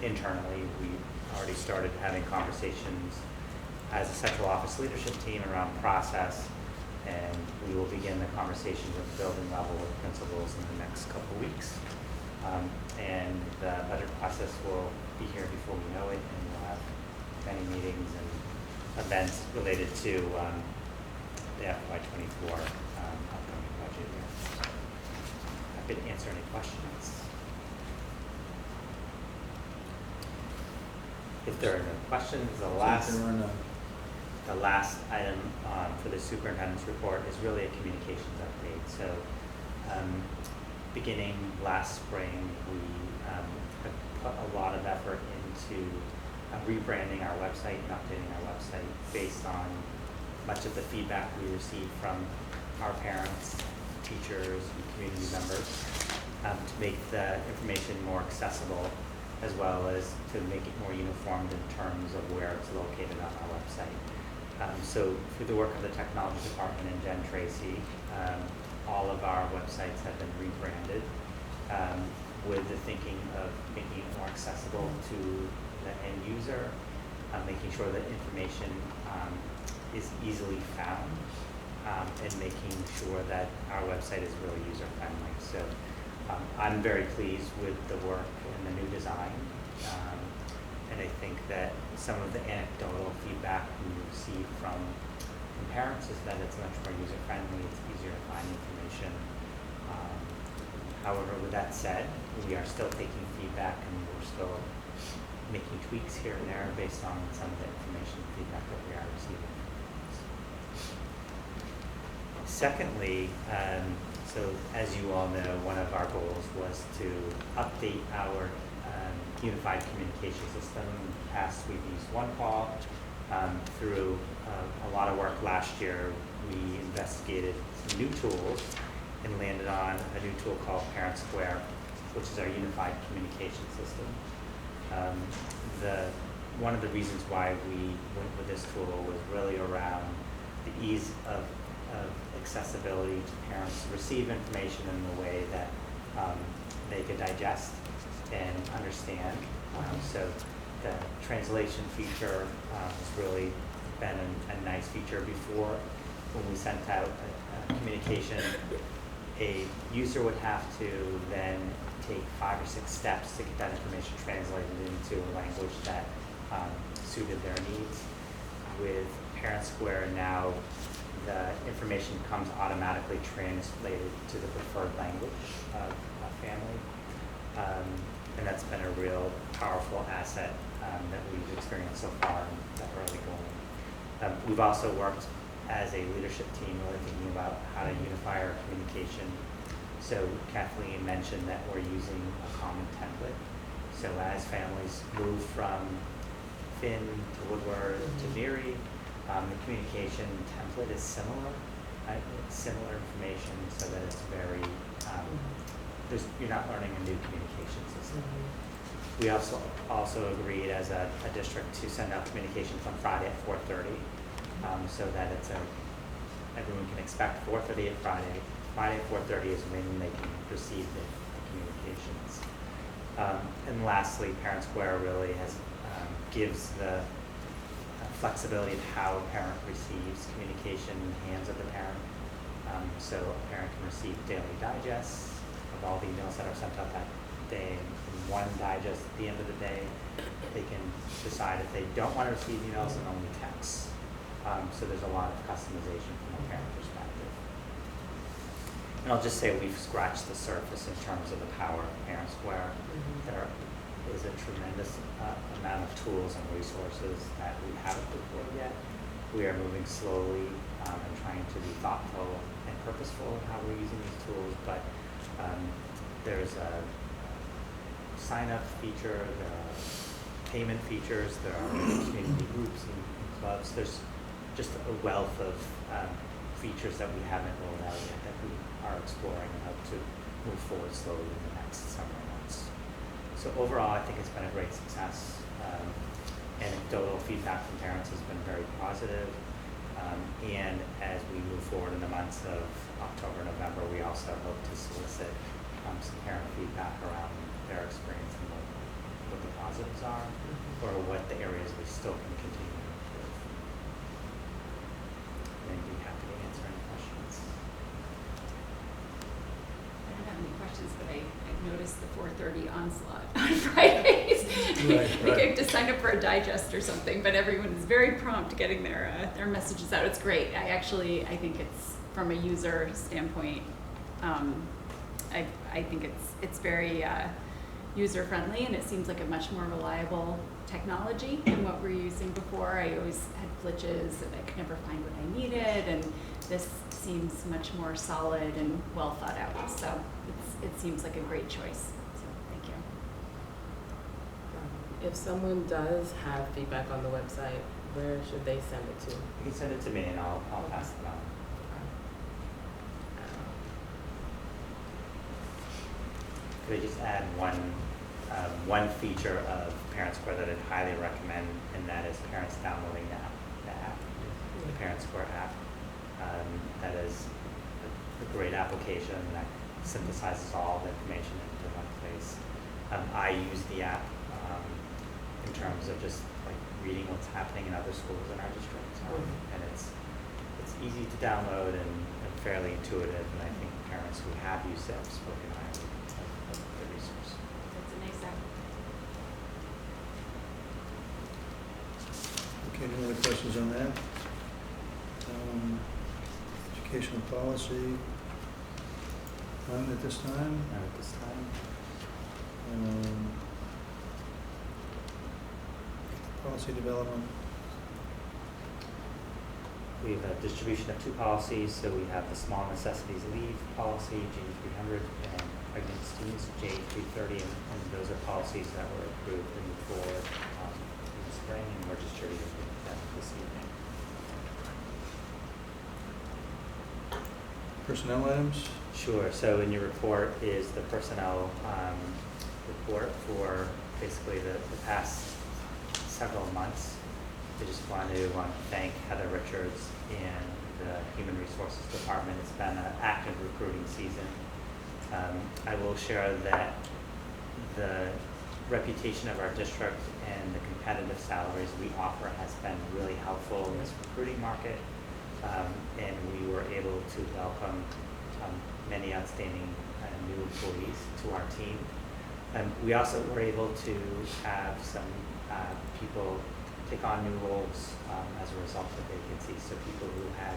internally we already started having conversations as a central office leadership team around process, and we will begin the conversation with the building level with principals in the next couple of weeks. And the budget process will be here before we know it, and we'll have many meetings and events related to the FY24 upcoming budget year. So happy to answer any questions. If there are no questions, There are none. the last item for the superintendent's report is really a communications update. So beginning last spring, we have put a lot of effort into rebranding our website and updating our website based on much of the feedback we received from our parents, teachers, and community members, to make the information more accessible, as well as to make it more uniformed in terms of where it's located on our website. So through the work of the technology department and Jen Tracy, all of our websites have been rebranded with the thinking of making it more accessible to the end user, making sure that information is easily found, and making sure that our website is really user-friendly. So I'm very pleased with the work and the new design, and I think that some of the anecdotal feedback we receive from parents is that it's much more user-friendly, it's easier to find information. However, with that said, we are still taking feedback, and we're still making tweaks here and there based on some of the information and feedback that we are receiving. Secondly, so as you all know, one of our goals was to update our unified communication system. In the past, we've used OneCall. Through a lot of work last year, we investigated some new tools and landed on a new tool called Parent Square, which is our unified communication system. One of the reasons why we went with this tool was really around the ease of accessibility to parents to receive information in the way that they could digest and understand. So the translation feature has really been a nice feature. Before, when we sent out a communication, a user would have to then take 5 or 6 steps to get that information translated into a language that suited their needs. With Parent Square now, the information comes automatically translated to the preferred language of a family. And that's been a real powerful asset that we've experienced so far in the early going. We've also worked as a leadership team, really thinking about how to unify our communication. So Kathleen mentioned that we're using a common template. So as families move from Finn to Woodward to Neary, the communication template is similar. It's similar information so that it's very, you're not learning a new communication system. We also agreed as a district to send out communications on Friday at 4:30, so that everyone can expect 4:30 at Friday. Friday at 4:30 is when they can receive the communications. And lastly, Parent Square really gives the flexibility of how a parent receives communication in the hands of the parent. So a parent can receive daily digests of all the emails that are sent out that day. In one digest at the end of the day, they can decide if they don't want to receive emails and only texts. So there's a lot of customization from a parent perspective. And I'll just say we've scratched the surface in terms of the power of Parent Square. There is a tremendous amount of tools and resources that we haven't deployed yet. We are moving slowly and trying to be thoughtful and purposeful in how we're using these tools, but there's a sign-up feature, there are payment features, there are community groups and clubs. There's just a wealth of features that we haven't rolled out yet that we are exploring and hope to move forward slowly in the next several months. So overall, I think it's been a great success. Anecdotal feedback from parents has been very positive. And as we move forward in the months of October, November, we also hope to solicit some parent feedback around their experience and what the positives are, or what the areas we still can continue to improve. And be happy to answer any questions. I don't have any questions, but I've noticed the 4:30 onslaught on Fridays. Right. I think I have to sign up for a digest or something, but everyone is very prompt getting their messages out. It's great. I think it's, from a user standpoint, I think it's very user friendly, and it seems like a much more reliable technology than what we're using before. I always had glitches and I could never find what I needed, and this seems much more solid and well thought out. So it seems like a great choice. So thank you. If someone does have feedback on the website, where should they send it to? You can send it to me and I'll pass it on. Could I just add one feature of Parent Square that I'd highly recommend, and that is parents downloading the Parent Square app. That is a great application that synthesizes all the information into one place. I use the app in terms of just like reading what's happening in other schools in our district, and it's easy to download and fairly intuitive, and I think parents who have used it have spoken highly of the resource. It's a nice app. Okay, any other questions on that? Educational policy, none at this time? Not at this time. Policy development, We have a distribution of two policies, so we have the small necessities leave policy, J300, and pregnant students, J330, and those are policies that were approved and moved forward in the spring, and we're distributing them this evening. personnel items? Sure, so in your report is the personnel report for basically the past several months. I just want to thank Heather Richards and the Human Resources Department. It's been an active recruiting season. I will share that the reputation of our district and the competitive salaries we offer has been really helpful in this recruiting market. And we were able to welcome many outstanding new employees to our team. We also were able to have some people take on new roles as a result of vacancies. So people who had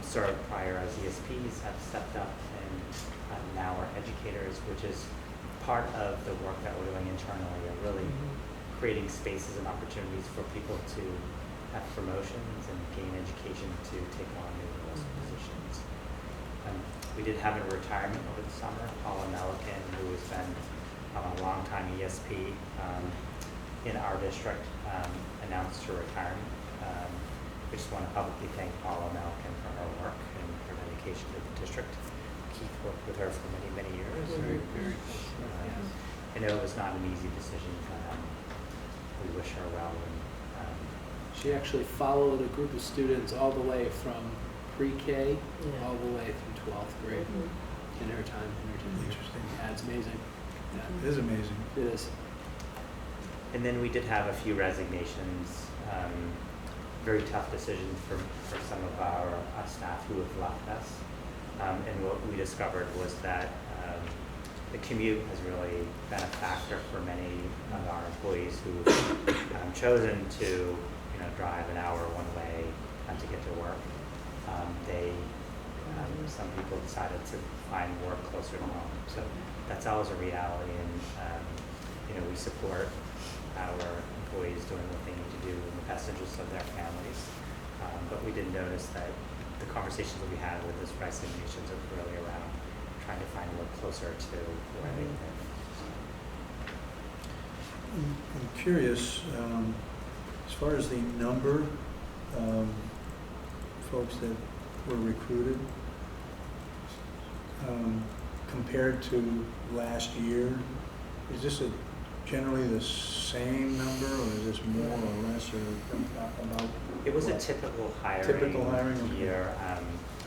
served prior as ESPs have stepped up and now are educators, which is part of the work that we're doing internally, of really creating spaces and opportunities for people to have promotions and gain education to take on new roles and positions. We did have a retirement over the summer. Paula Melican, who has been a long-time ESP in our district, announced her retirement. We just want to publicly thank Paula Melican for her work and her dedication to the district. Keith worked with her for many, many years. I know it was not an easy decision, but we wish her well. And, She actually followed a group of students all the way from pre-K all the way through 12th grade in her time. Interesting. Yeah, it's amazing. It is amazing. It is. And then we did have a few resignations, very tough decisions for some of our staff who have left us. And what we discovered was that the commute has really been a factor for many of our employees who've chosen to drive an hour one way to get to work. Some people decided to find work closer to home. So that's always a reality, and we support our employees doing what they need to do in the best interest of their families. But we did notice that the conversations that we had with this resignations are really around trying to find work closer to where they live. I'm curious, as far as the number of folks that were recruited, compared to last year, is this generally the same number, or is this more or less, or about? It was a typical hiring, okay. year.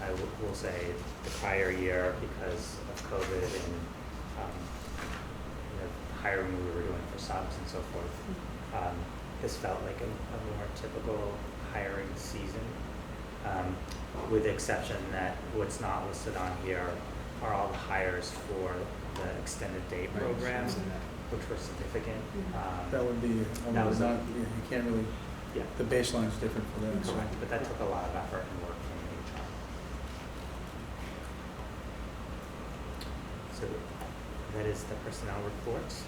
I will say the prior year, because of COVID and hiring we were doing for subs and so forth, this felt like a more typical hiring season, with the exception that what's not listed on here are all the hires for the extended day program, which were significant. That would be, that was not, you can't really, the baseline's different for that. Correct, but that took a lot of effort and work from HR. So that is the personnel reports.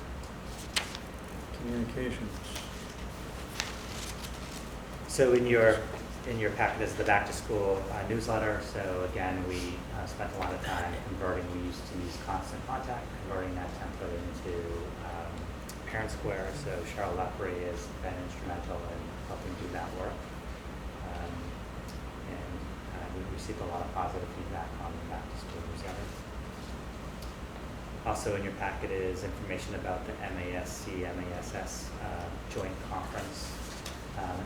Communications. So in your packet is the back to school newsletter. So again, we spent a lot of time converting. We used to use Constant Contact, converting that template into Parent Square. So Cheryl Lepre has been instrumental in helping do that work. And we received a lot of positive feedback on the back to school newsletter. Also in your packet is information about the MASC-MASS joint conference.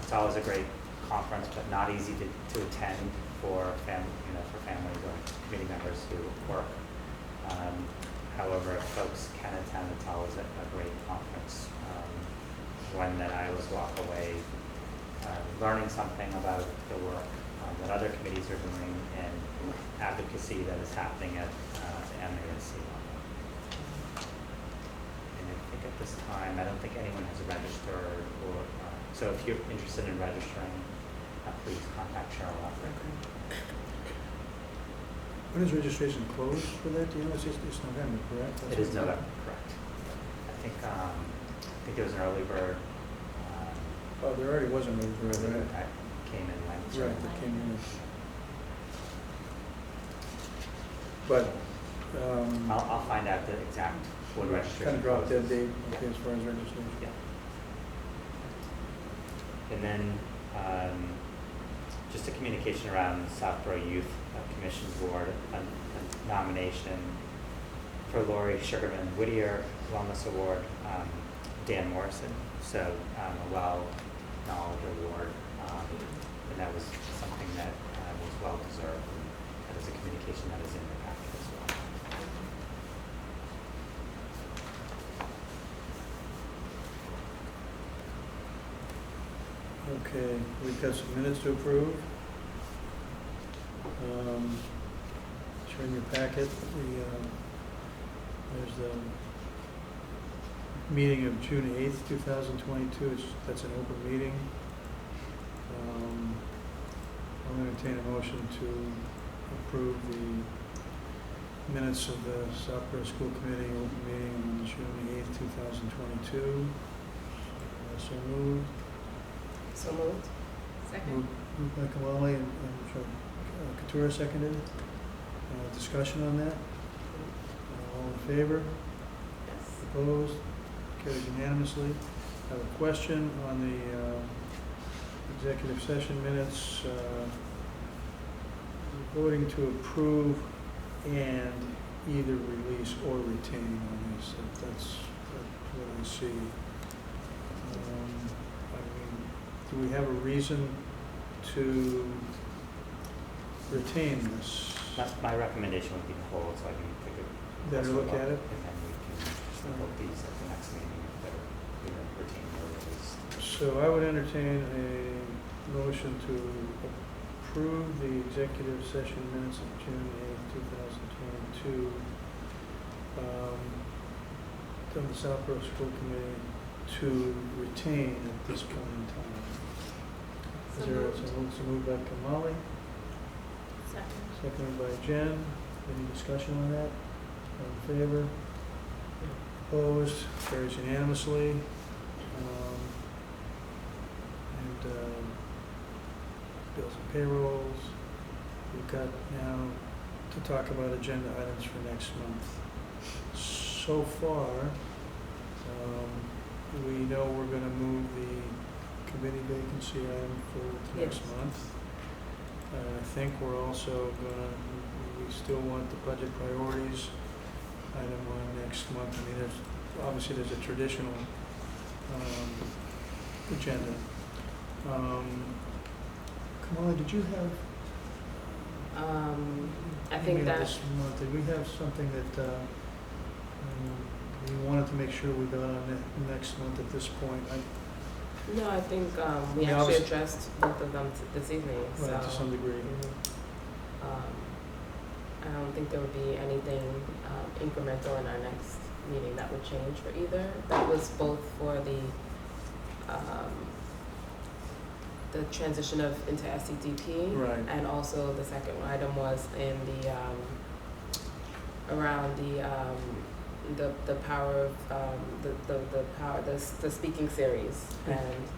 It's always a great conference, but not easy to attend for families or committee members who work. However, if folks can attend, it's always a great conference. One that I always walk away learning something about the work that other committees are doing and advocacy that is happening at the MASC level. And I think at this time, I don't think anyone has registered, or so if you're interested in registering, please contact Cheryl Lepre. When is registration closed for that? Do you know? It's November, correct? It is November, correct. I think there was an early bird. Oh, there already was an early bird, right? That came in when. Right, that came in. But I'll find out the exact when registration. Kind of drop closes. dead date, okay, as far as registration. Yeah. And then just a communication around Southborough Youth Commission Board, a nomination for Lori Sugarman Whittier Wellness Award, Dan Morrison, so a well-knowledge award, and that was something that was well-deserved, and that is a communication that is in the packet as well. Okay, we've got some minutes to approve. It's in your packet. There's the meeting of June 8th, 2022. That's an open meeting. I'll entertain a motion to approve the minutes of the Southborough School Committee open meeting on June 8th, 2022. So moved. So moved. Second? Moved by Kamali and Katura seconded. Discussion on that? All in favor? Yes. Opposed? Carries unanimously. I have a question on the executive session minutes. We're voting to approve and either release or retain on this. That's what I see. Do we have a reason to retain this? My recommendation would be to hold, so I can take a Better closer look at it? and then we can vote these at the next meeting if they're either retained or released. So I would entertain a motion to approve the executive session minutes of June 8th, 2022 from the Southborough School Committee to retain at this point in time. So Is there moved. so moved by Kamali, Second. seconded by Jen. Any discussion on that? All in favor? Opposed? Carries unanimously. Bills and payrolls. We've got now to talk about agenda items for next month. So far, we know we're going to move the committee vacancy item for next Yes. month. I think we're also we still want the budget priorities item on next month. I mean, obviously there's a traditional agenda. Kamala, did you have? I think that This month, did we have something that we wanted to make sure we got on next month at this point? no, I think we Yeah, actually obviously- addressed both of them this evening. Right, to some degree. I don't think there would be anything incremental in our next meeting that would change for either. That was both for the transition into SCDP, Right. and also the second item was in the around the power of the speaking series, and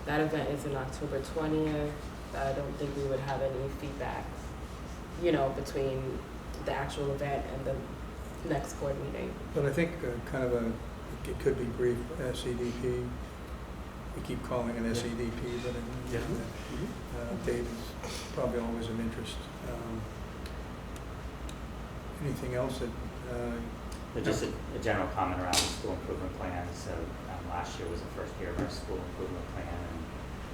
that event is in October 20th. I don't think we would have any feedback, between the actual event and the next board meeting. But I think it could be brief, SEDP. We keep calling it SEDP, but Dave is probably always of interest. Anything else that? Just a general comment around the school improvement plan. So last year was the first year of our school improvement plan and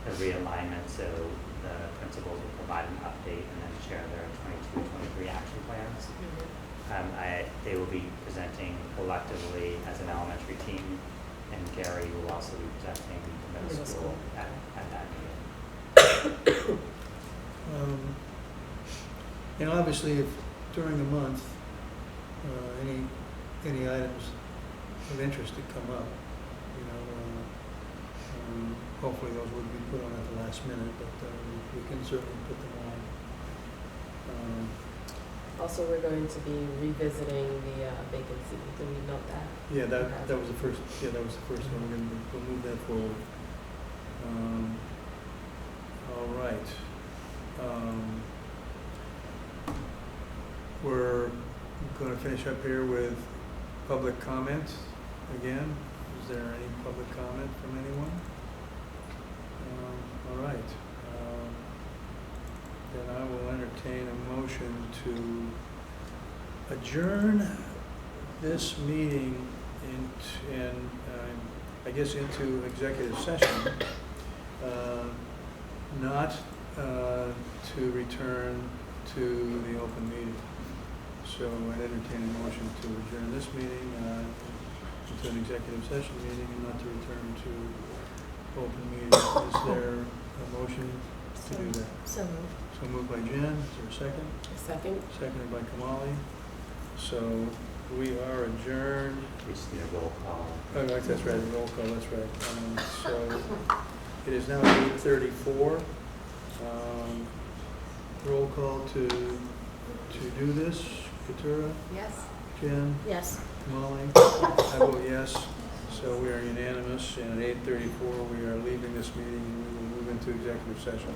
the realignment. So the principals will provide an update and then share their 22-23 action plans. They will be presenting collectively as an elementary team, and Gary will also be presenting the middle school at that meeting. And obviously, if during the month, any items of interest that come up, hopefully those would be put on at the last minute, but we can certainly put them on. Also, we're going to be revisiting the vacancy. Did we note that? Yeah, that was the first. Yeah, that was the first one. We'll move that forward. All right. We're going to finish up here with public comment again. Is there any public comment from anyone? All right. Then I will entertain a motion to adjourn this meeting into executive session, not to return to the open meeting. So I'd entertain a motion to adjourn this meeting into an executive session meeting and not to return to open meeting. Is there a motion to do that? So moved. So moved by Jen. Is there a second? Second. Seconded by Kamali. So we are adjourned. We just need a roll call. Oh, that's right, roll call, that's right. So it is now 8:34. roll call to do this. Katura, Yes. Jen, Yes. Molly? I vote yes. So we are unanimous, and at 8:34, we are leaving this meeting, and we will move into executive session.